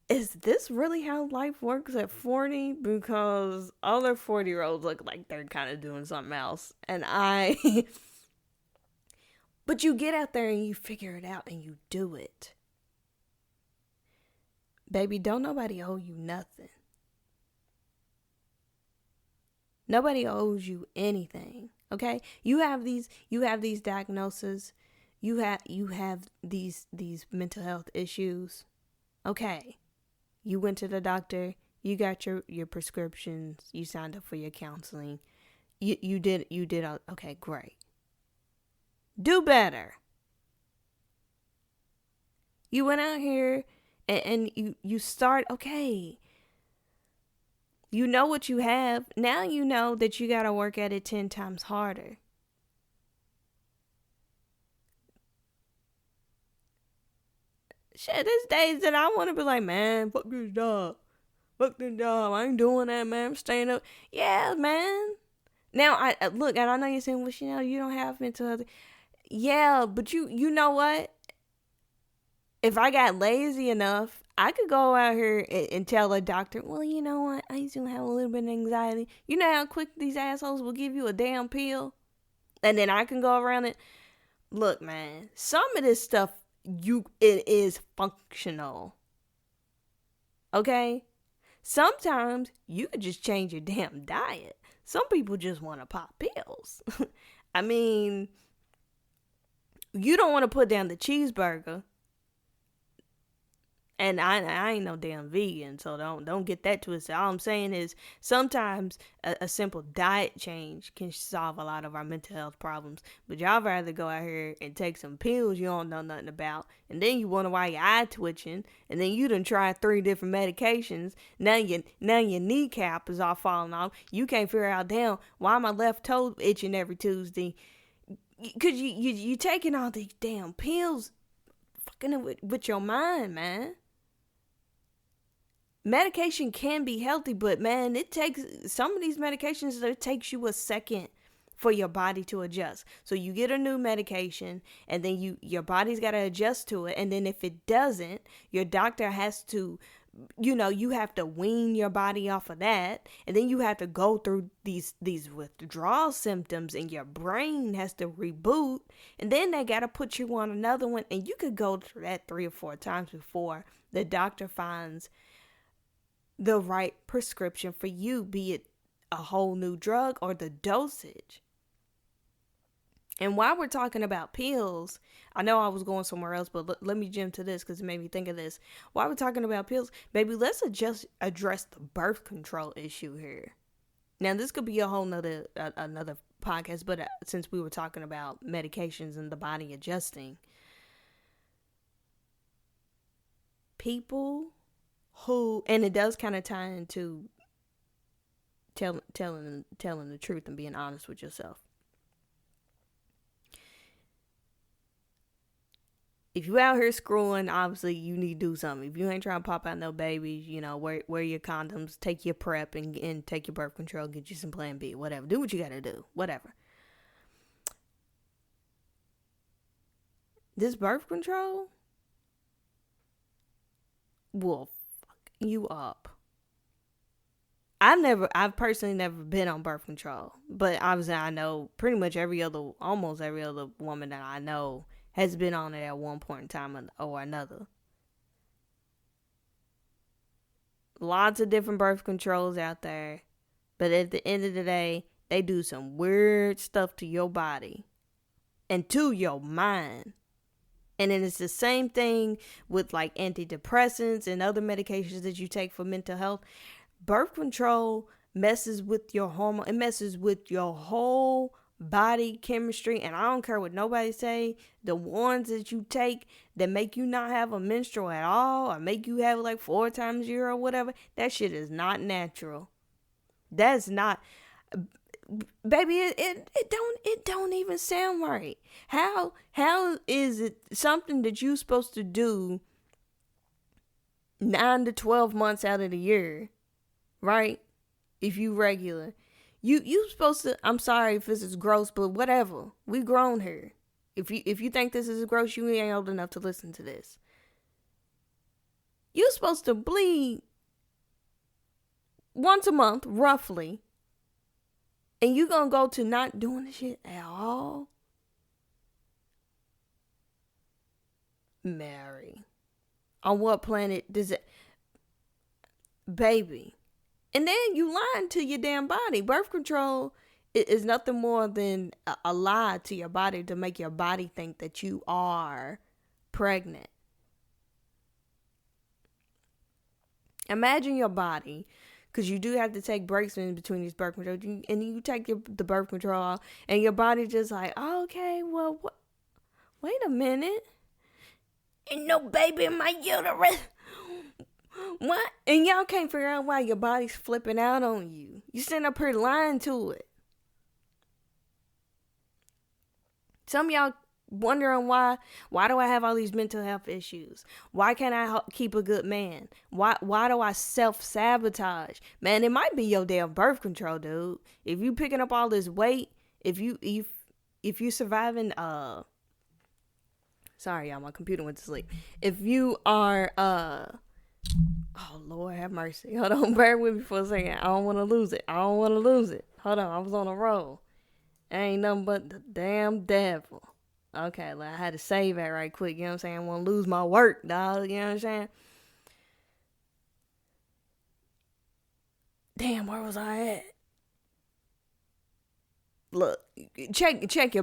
S1: Is this really how life works at 40? Because other 40-year-olds look like they're kind of doing something else. And but you get out there and you figure it out and you do it. Baby, don't nobody owe you nothing. Nobody owes you anything, okay? You have these diagnoses. You have these mental health issues. Okay. You went to the doctor, you got your prescriptions, you signed up for your counseling. You did okay, great. Do better. You went out here and you start, okay. You know what you have. Now you know that you got to work at it 10 times harder. Shit, there's days that I want to be like, man, fuck this job. Fuck this job. I ain't doing that, man. I'm staying up. Yeah, man. Now, I look, and I know you're saying, well, you don't have mental health. Yeah, but you know what? If I got lazy enough, I could go out here and tell a doctor, well, you know what? I used to have a little bit of anxiety. You know how quick these assholes will give you a damn pill? And then I can go around it. Look, man, some of this stuff, it is functional. Okay? Sometimes you could just change your damn diet. Some people just want to pop pills. I mean, you don't want to put down the cheeseburger. And I ain't no damn vegan, so don't get that twisted. All I'm saying is sometimes a simple diet change can solve a lot of our mental health problems. But y'all rather go out here and take some pills you don't know nothing about, and then you wonder why your eye twitching, and then you done tried 3 different medications. Now your kneecap is all falling off. You can't figure out, damn, why my left toe itching every Tuesday? Cause you taking all these damn pills, fucking with your mind, man. Medication can be healthy, but man, it takes some of these medications, it takes you a second for your body to adjust. So you get a new medication and then your body's got to adjust to it. And then if it doesn't, your doctor has to, you have to wean your body off of that. And then you have to go through these withdrawal symptoms and your brain has to reboot. And then they got to put you on another one. And you could go through that 3 or 4 times before the doctor finds the right prescription for you, be it a whole new drug or the dosage. And while we're talking about pills, I know I was going somewhere else, but let me jump to this because it made me think of this. While we're talking about pills, baby, let's just address the birth control issue here. Now, this could be a whole nother another podcast, but since we were talking about medications and the body adjusting, people who, and it does kind of tie into telling the truth and being honest with yourself. If you out here screwing, obviously you need to do something. If you ain't trying to pop out no babies, wear your condoms, take your PrEP and take your birth control, get you some Plan B, whatever. Do what you gotta do, whatever. This birth control will you up. I've personally never been on birth control, but obviously I know pretty much almost every other woman that I know has been on it at one point in time or another. Lots of different birth controls out there, but at the end of the day, they do some weird stuff to your body and to your mind. And then it's the same thing with like antidepressants and other medications that you take for mental health. Birth control messes with your hormone. It messes with your whole body chemistry. And I don't care what nobody say. The ones that you take that make you not have a menstrual at all or make you have it like 4 times a year or whatever, that shit is not natural. That's not... Baby, it don't even sound right. How is it something that you're supposed to do 9 to 12 months out of the year, right? If you regular, you supposed to. I'm sorry if this is gross, but whatever. We grown here. If you think this is gross, you ain't old enough to listen to this. You're supposed to bleed once a month, roughly. And you gonna go to not doing the shit at all? Mary. On what planet does it... Baby. And then you lying to your damn body. Birth control is nothing more than a lie to your body to make your body think that you are pregnant. Imagine your body... Because you do have to take breaks in between these birth control. And you take the birth control off. And your body just like, oh, okay, well, what? Wait a minute. Ain't no baby in my uterus. What? And y'all can't figure out why your body's flipping out on you. You sitting up here lying to it. Some of y'all wondering why do I have all these mental health issues? Why can't I keep a good man? Why do I self-sabotage? Man, it might be your damn birth control, dude. If you picking up all this weight, if you surviving sorry y'all, my computer went to sleep. If you are oh Lord have mercy. Hold on, bear with me for a second. I don't want to lose it. Hold on, I was on a roll. Ain't nothing but the damn devil. Okay, I had to save that right quick. You know what I'm saying? I want to lose my work, dog. You know what I'm saying? Damn, where was I at? Look, check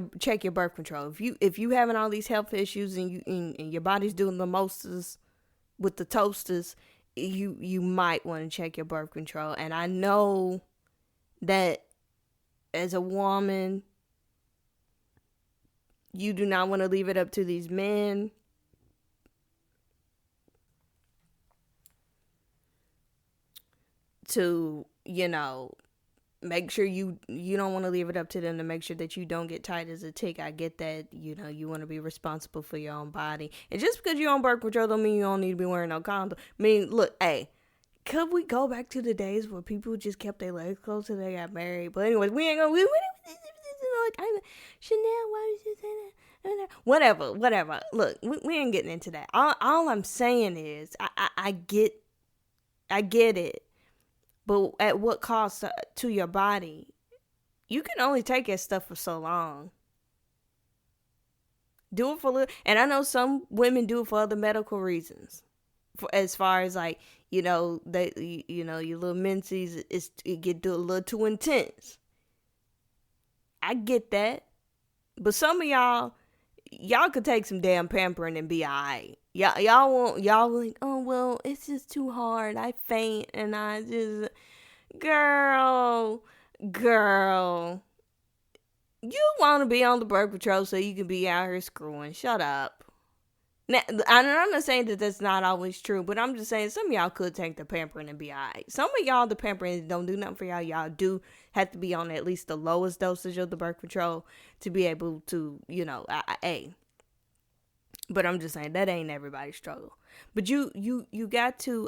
S1: your birth control. If you having all these health issues and your body's doing the mostest with the toasters, you might want to check your birth control. And I know that as a woman, you do not want to leave it up to these men. To, make sure you don't want to leave it up to them to make sure that you don't get tight as a tick. I get that, you want to be responsible for your own body. And just because you're on birth control don't mean you don't need to be wearing no condom. I mean, look, hey, could we go back to the days where people just kept their legs closed till they got married? But anyways, we ain't gonna, Chanel, why did you say that? Whatever. Look, we ain't getting into that. All I'm saying is, I get it. But at what cost to your body? You can only take that stuff for so long. Do it for a little, and I know some women do it for other medical reasons. As far as like, your little menses, it get a little too intense. I get that, but some of y'all could take some damn pampering and be alright. Y'all like, oh well, it's just too hard. I faint and I just, girl, you want to be on the birth control so you can be out here screwing. Shut up. Now, I'm not saying that that's not always true, but I'm just saying some of y'all could take the pampering and be alright. Some of y'all, the pampering don't do nothing for y'all. Y'all do have to be on at least the lowest dosage of the birth control to be able to, But I'm just saying that ain't everybody's struggle. But you got to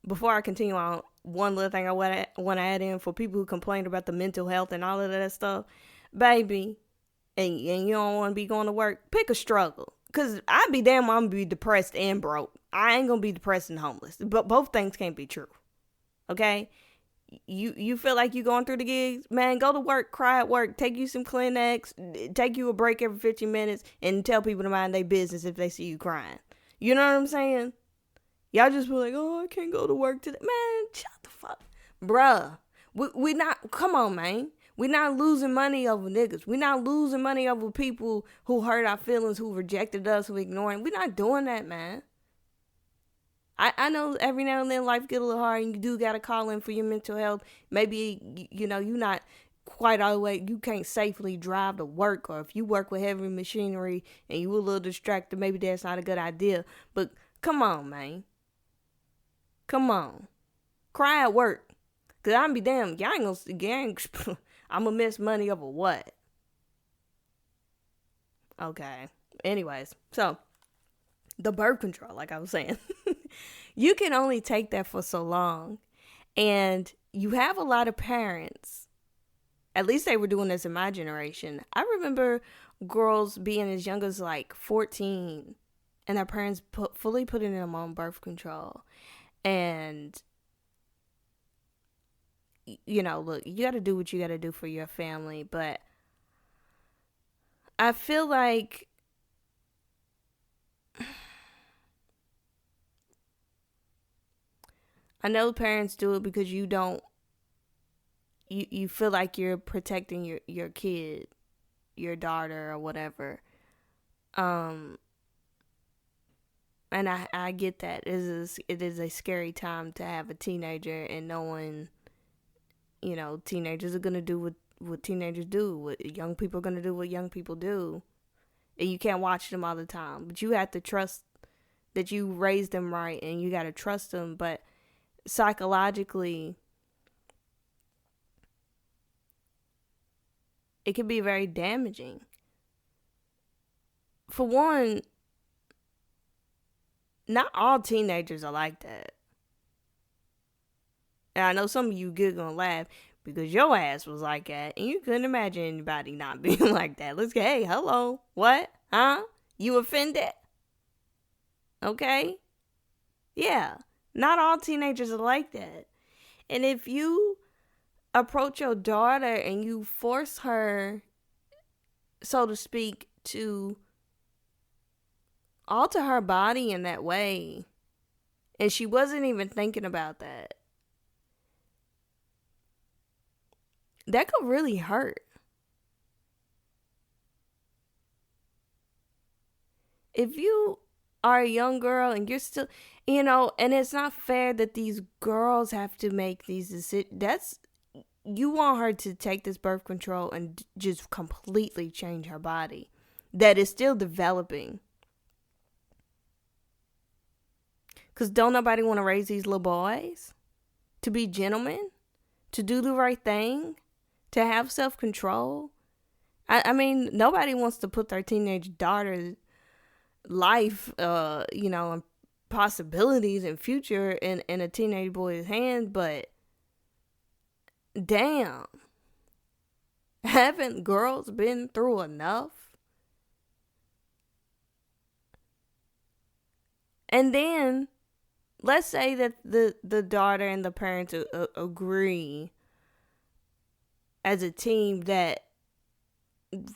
S1: before I continue on, one little thing I want to add in for people who complain about the mental health and all of that stuff, baby, and you don't want to be going to work, pick a struggle. Cause I'd be damn, I'm gonna be depressed and broke. I ain't gonna be depressed and homeless. But both things can't be true. Okay. You feel like you going through the gigs, man, go to work, cry at work, take you some Kleenex, take you a break every 15 minutes, and tell people to mind their business if they see you crying. You know what I'm saying? Y'all just be like, oh, I can't go to work today. Man, shut the fuck. Bruh, we not, come on, man. We're not losing money over niggas. We're not losing money over people who hurt our feelings, who rejected us, who ignored. We're not doing that, man. I know every now and then life get a little hard and you do got to call in for your mental health. Maybe, you're not quite all the way, you can't safely drive to work, or if you work with heavy machinery and you a little distracted, maybe that's not a good idea. But come on, man. Come on. Cry at work. Because I'm be damned, y'all ain't gonna, I'm gonna miss money over what? Okay. Anyways, so the birth control, like I was saying, you can only take that for so long. And you have a lot of parents, at least they were doing this in my generation. I remember girls being as young as like 14 and their parents fully putting them on birth control. And, look, you got to do what you got to do for your family. But I feel like I know parents do it because you feel like you're protecting your kid, your daughter or whatever. And I get that. It is a scary time to have a teenager and knowing, teenagers are going to do what teenagers do. What young people are going to do what young people do. And you can't watch them all the time. But you have to trust that you raised them right and you got to trust them. But psychologically, it can be very damaging. For one, not all teenagers are like that. And I know some of you good gonna laugh because your ass was like that, and you couldn't imagine anybody not being like that. Let's get, hey, hello, what? Huh? You offended? Okay? Yeah. Not all teenagers are like that. And if you approach your daughter and you force her, so to speak, to alter her body in that way, and she wasn't even thinking about that, that could really hurt. If you are a young girl and you're still, and it's not fair that these girls have to make these decisions. You want her to take this birth control and just completely change her body that is still developing. Because don't nobody want to raise these little boys to be gentlemen, to do the right thing, to have self-control. I mean, nobody wants to put their teenage daughter's life, and possibilities and future in a teenage boy's hands, but damn, haven't girls been through enough? And then let's say that the daughter and the parents agree as a team that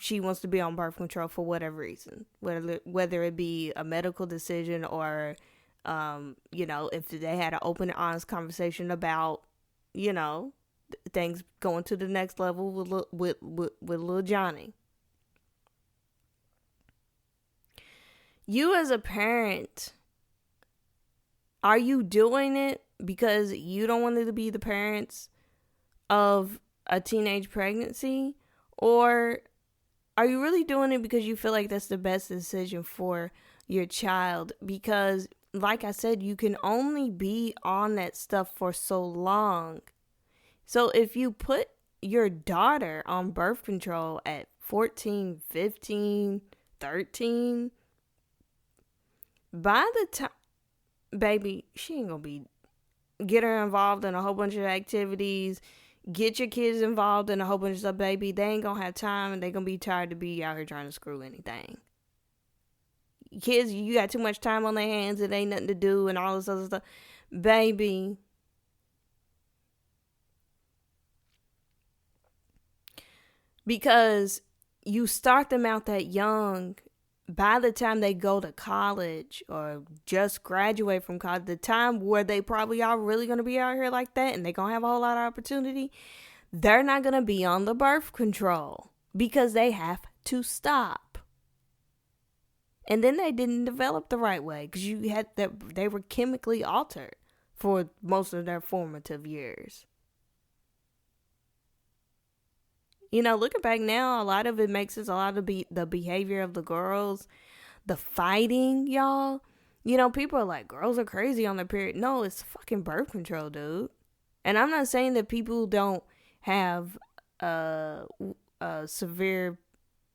S1: she wants to be on birth control for whatever reason, whether it be a medical decision or if they had an open and honest conversation about things going to the next level with little Johnny. You as a parent, are you doing it because you don't want to be the parents of a teenage pregnancy? Or are you really doing it because you feel like that's the best decision for your child? Because, like I said, you can only be on that stuff for so long. So if you put your daughter on birth control at 14, 15, 13, by the time, baby, she ain't gonna be, get her involved in a whole bunch of activities, get your kids involved in a whole bunch of stuff, baby. They ain't gonna have time and they gonna be tired to be out here trying to screw anything. Kids, you got too much time on their hands, it ain't nothing to do and all this other stuff. Baby, because you start them out that young, by the time they go to college or just graduate from college, the time where they probably are really going to be out here like that and they're going to have a whole lot of opportunity, they're not going to be on the birth control because they have to stop. And then they didn't develop the right way because they were chemically altered for most of their formative years. Looking back now, a lot of it makes sense. A lot of the behavior of the girls, the fighting, y'all. People are like, girls are crazy on their period. No, it's fucking birth control, dude. And I'm not saying that people don't have severe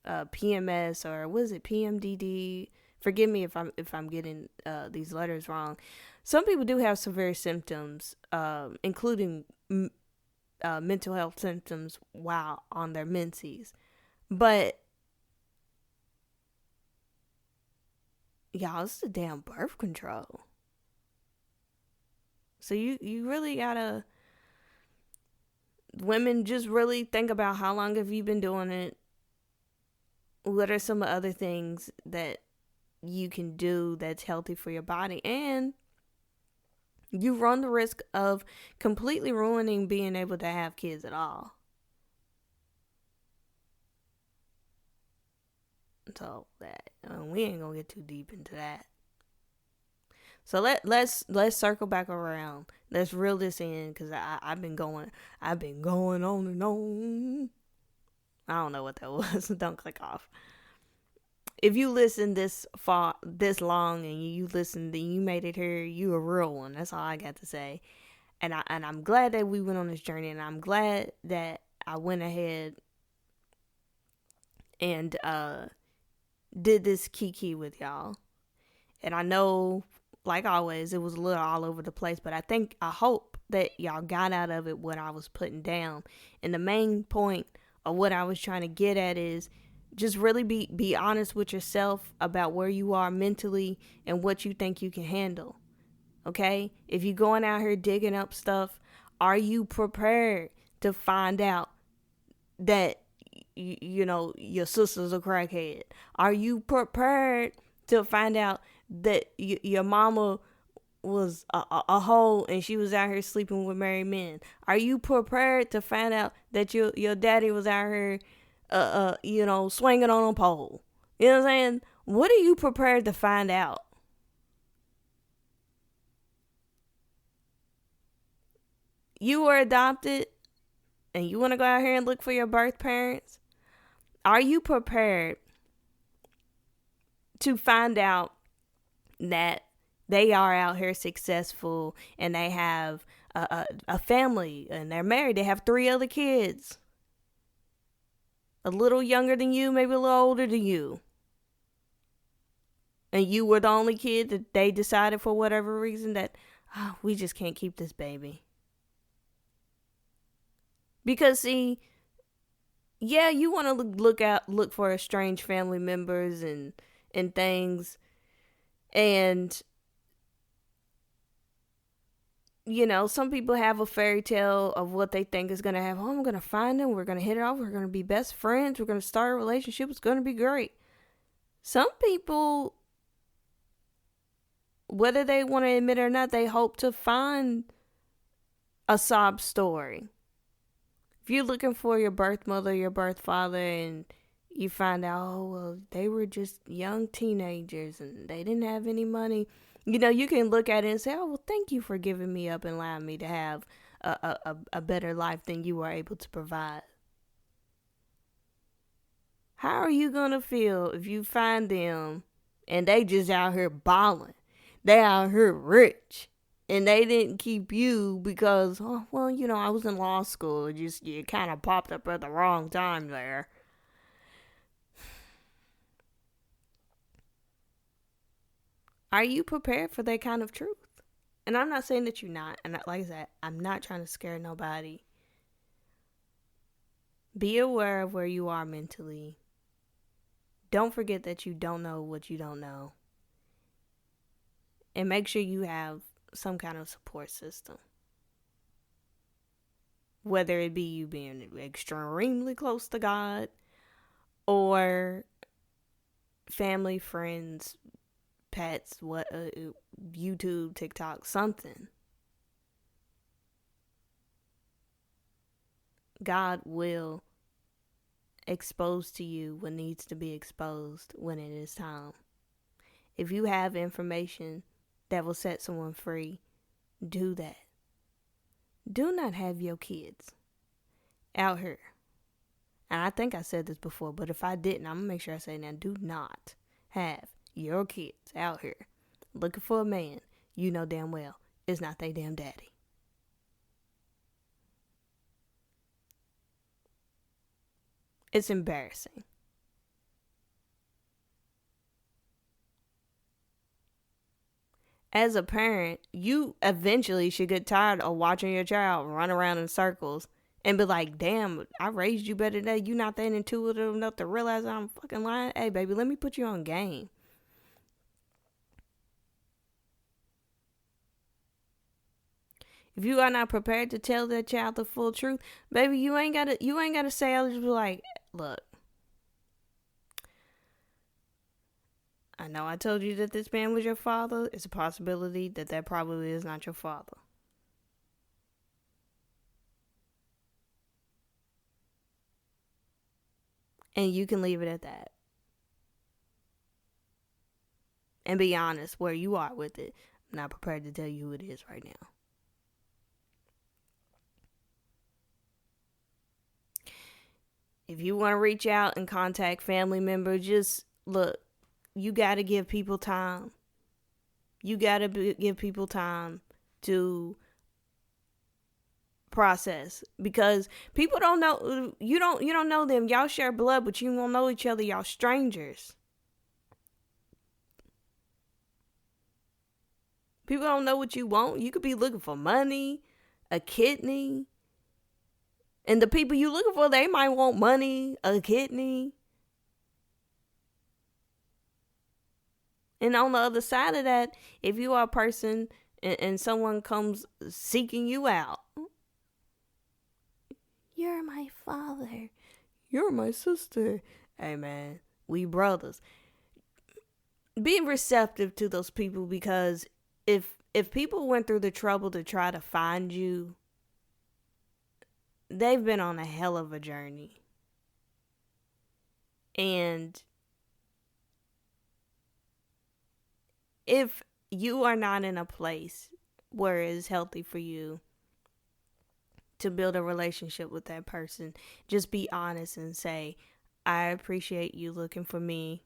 S1: PMS or what is it, PMDD? Forgive me if I'm getting these letters wrong. Some people do have severe symptoms, including mental health symptoms while on their menses. But y'all, it's the damn birth control. So you really gotta, women, just really think about how long have you been doing it? What are some other things that you can do that's healthy for your body? And you run the risk of completely ruining being able to have kids at all. So that we ain't gonna get too deep into that. So let's circle back around. Let's reel this in because I've been going on and on. I don't know what that was. Don't click off. If you listen this far, this long, and you listened, and you made it here, you a real one. That's all I got to say. And I'm glad that we went on this journey, and I'm glad that I went ahead and did this Kiki with y'all. And I know, like always, it was a little all over the place, but I hope that y'all got out of it what I was putting down. And the main point of what I was trying to get at is just really be honest with yourself about where you are mentally and what you think you can handle. Okay? If you're going out here digging up stuff, are you prepared to find out that you know your sister's a crackhead? Are you prepared to find out that your mama was a hoe and she was out here sleeping with married men? Are you prepared to find out that your daddy was out here swinging on a pole? You know what I'm saying? What are you prepared to find out? You were adopted and you want to go out here and look for your birth parents? Are you prepared to find out that they are out here successful and they have a family and they're married? They have 3 other kids. A little younger than you, maybe a little older than you. And you were the only kid that they decided for whatever reason that, we just can't keep this baby. Because see, yeah, you want to look for estranged family members and things, and you know, some people have a fairy tale of what they think is gonna happen. Oh, I'm gonna find them. We're gonna hit it off. We're gonna be best friends. We're gonna start a relationship. It's gonna be great. Some people, whether they want to admit it or not, they hope to find a sob story. If you're looking for your birth mother, your birth father, and you find out, oh, well, they were just young teenagers and they didn't have any money, you know, you can look at it and say, oh, well, thank you for giving me up and allowing me to have a better life than you were able to provide. How are you going to feel if you find them and they just out here balling? They out here rich. And they didn't keep you because, oh, well, you know, I was in law school. You kind of popped up at the wrong time there. Are you prepared for that kind of truth? And I'm not saying that you're not. And like I said, I'm not trying to scare nobody. Be aware of where you are mentally. Don't forget that you don't know what you don't know. And make sure you have some kind of support system. Whether it be you being extremely close to God or family, friends, pets, YouTube, TikTok, something. God will expose to you what needs to be exposed when it is time. If you have information that will set someone free, do that. Do not have your kids out here. And I think I said this before, but if I didn't, I'm going to make sure I say it now. Do not have your kids out here looking for a man you know damn well is not their damn daddy. It's embarrassing. As a parent, you eventually should get tired of watching your child run around in circles and be like, damn, I raised you better than that. You not that intuitive enough to realize I'm fucking lying. Hey, baby, let me put you on game. If you are not prepared to tell that child the full truth, baby, you ain't gotta say, I'll just be like, look, I know I told you that this man was your father. It's a possibility that probably is not your father. And you can leave it at that. And be honest where you are with it. I'm not prepared to tell you who it is right now. If you want to reach out and contact family members, just look, you got to give people time. You got to give people time to process, because people don't know you don't know them. Y'all share blood, but you don't know each other. Y'all strangers. People don't know what you want. You could be looking for money, a kidney, and the people you looking for, they might want money, a kidney. And on the other side of that, if you are a person and someone comes seeking you out, you're my father, you're my sister. Hey man, we brothers. Be receptive to those people, because if people went through the trouble to try to find you, they've been on a hell of a journey. And if you are not in a place where it's healthy for you to build a relationship with that person, just be honest and say, I appreciate you looking for me,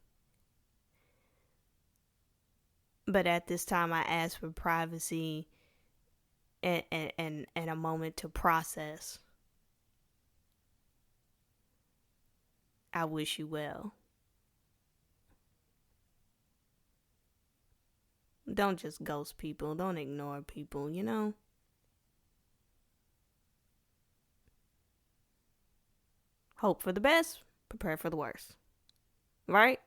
S1: but at this time I ask for privacy and a moment to process. I wish you well. Don't just ghost people. Don't ignore people, you know? Hope for the best, prepare for the worst. Right?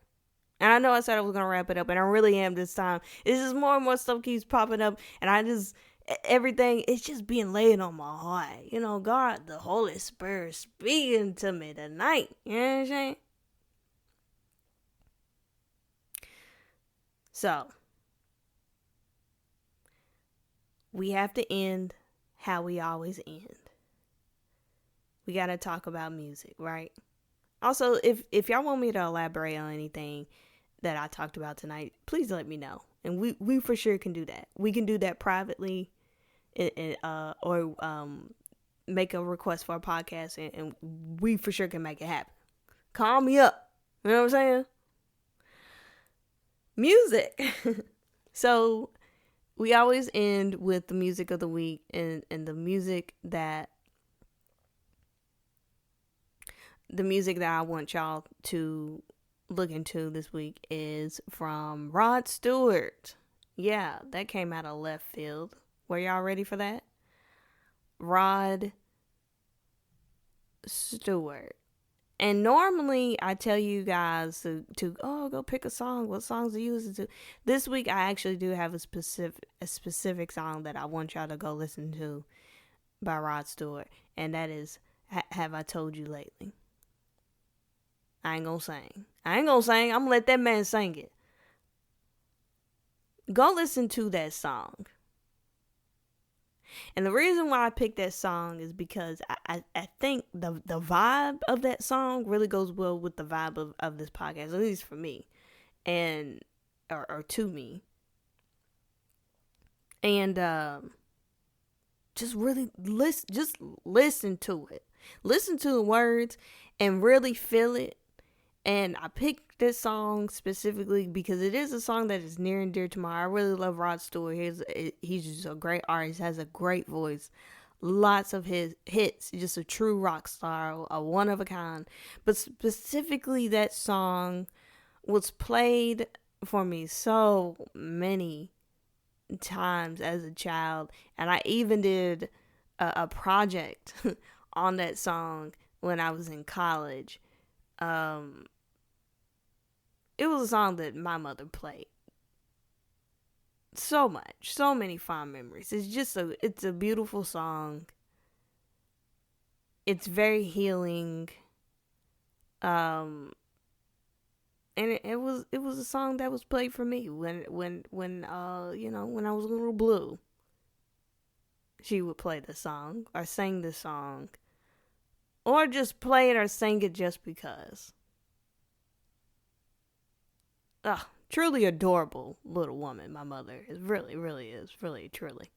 S1: And I know I said I was going to wrap it up, and I really am this time. It's just more and more stuff keeps popping up, and everything, it's just being laid on my heart. You know, God, the Holy Spirit speaking to me tonight. You know what I'm saying? So, we have to end how we always end. We got to talk about music, right? Also, if y'all want me to elaborate on anything that I talked about tonight, please let me know. And we for sure can do that. We can do that privately, or make a request for a podcast, and we for sure can make it happen. Call me up. You know what I'm saying? Music. So we always end with the music of the week, and the music that I want y'all to look into this week is from Rod Stewart. Yeah, that came out of left field. Were y'all ready for that? Rod Stewart. And normally I tell you guys to go pick a song. What songs are you listening to? This week I actually do have a specific song that I want y'all to go listen to by Rod Stewart, and that is Have I Told You Lately. I ain't gonna sing. I'm gonna let that man sing it. Go listen to that song. And the reason why I picked that song is because I think the vibe of that song really goes well with the vibe of this podcast, at least for me, and or to me. And just really listen to it. Listen to the words and really feel it. And I picked this song specifically because it is a song that is near and dear to my heart. I really love Rod Stewart. He's just a great artist, has a great voice. Lots of his hits, just a true rock star, a one of a kind. But specifically that song was played for me so many times as a child. And I even did a project on that song when I was in college. It was a song that my mother played so much, so many fond memories. It's a beautiful song. It's very healing. And it was a song that was played for me when I was a little blue. She would play the song or sing the song, or just play it or sing it just because. Truly adorable little woman, my mother. It really, really is. Really, truly.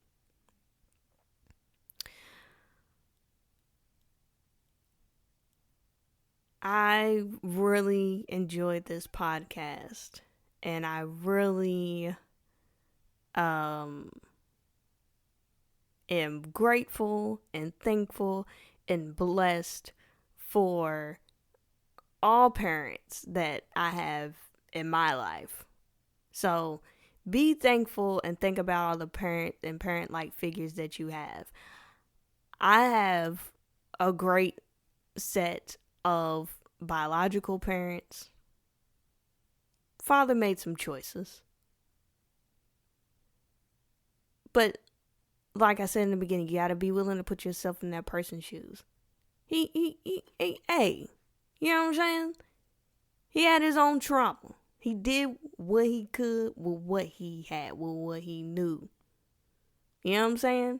S1: I really enjoyed this podcast, and I really am grateful and thankful and blessed for all parents that I have in my life. So be thankful and think about all the parent and parent-like figures that you have. I have a great set of biological parents. Father made some choices. But like I said in the beginning, you gotta be willing to put yourself in that person's shoes. Hey, you know what I'm saying? He had his own trauma. He did what he could with what he had, with what he knew. You know what I'm saying?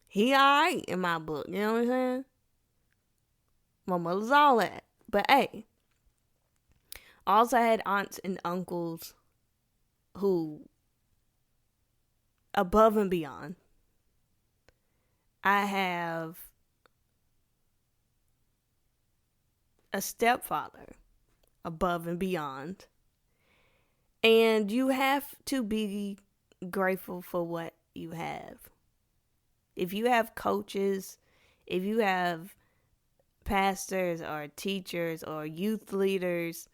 S1: He alright in my book, you know what I'm saying? My mother's all that. But hey, I also had aunts and uncles who, above and beyond. I have a stepfather, above and beyond. And you have to be grateful for what you have. If you have coaches, if you have pastors or teachers or youth leaders,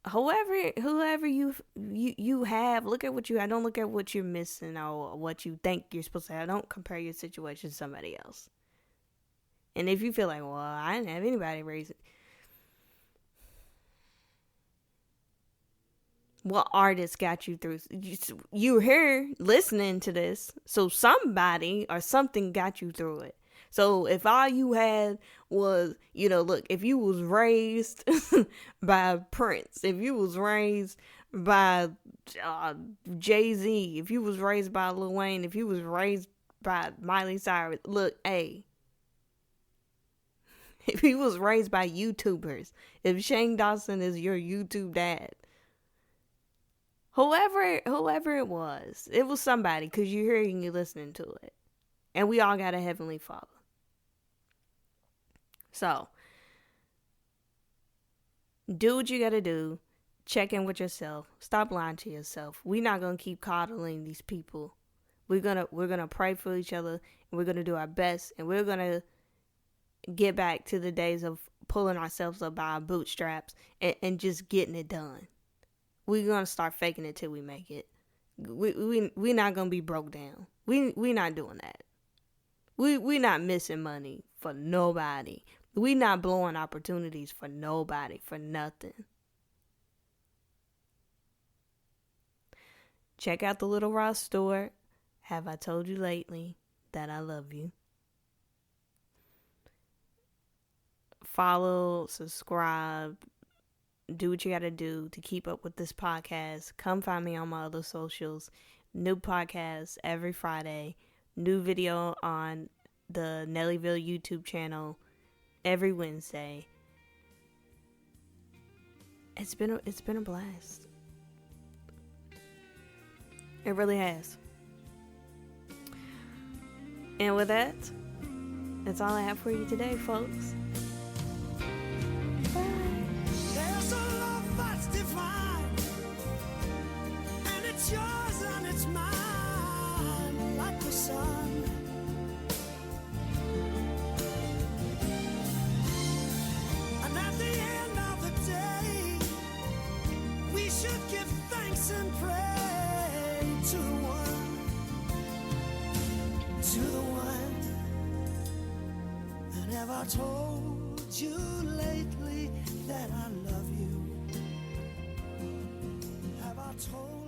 S1: whoever you have, look at what you have. Don't look at what you're missing or what you think you're supposed to have. Don't compare your situation to somebody else. And if you feel like, well, I didn't have anybody raise it. What artist got you through? You're here listening to this, so somebody or something got you through it. So if all you had was, look, if you was raised by Prince, if you was raised by Jay-Z, if you was raised by Lil Wayne, if you was raised by Miley Cyrus, look, hey. If you was raised by YouTubers, if Shane Dawson is your YouTube dad, whoever it was somebody, because you're hearing, you're listening to it. And we all got a Heavenly Father. So, do what you gotta do. Check in with yourself. Stop lying to yourself. We're not gonna keep coddling these people. We're gonna pray for each other, and we're gonna do our best, and we're gonna get back to the days of pulling ourselves up by our bootstraps and just getting it done. We're gonna start faking it till we make it. We're not gonna be broke down. We not doing that. We not missing money for nobody. We not blowing opportunities for nobody, for nothing. Check out the Little Ross store. Have I told you lately that I love you? Follow, subscribe, do what you gotta do to keep up with this podcast. Come find me on my other socials. New podcast every Friday. New video on the Nellyville YouTube channel every Wednesday. It's been a blast. It really has. And with that, that's all I have for you today, folks.
S2: There's a love that's divine, and it's yours and it's mine, like the sun. And at the end of the day, we should give thanks and pray to the one that ever told you lately that I love you. Have I told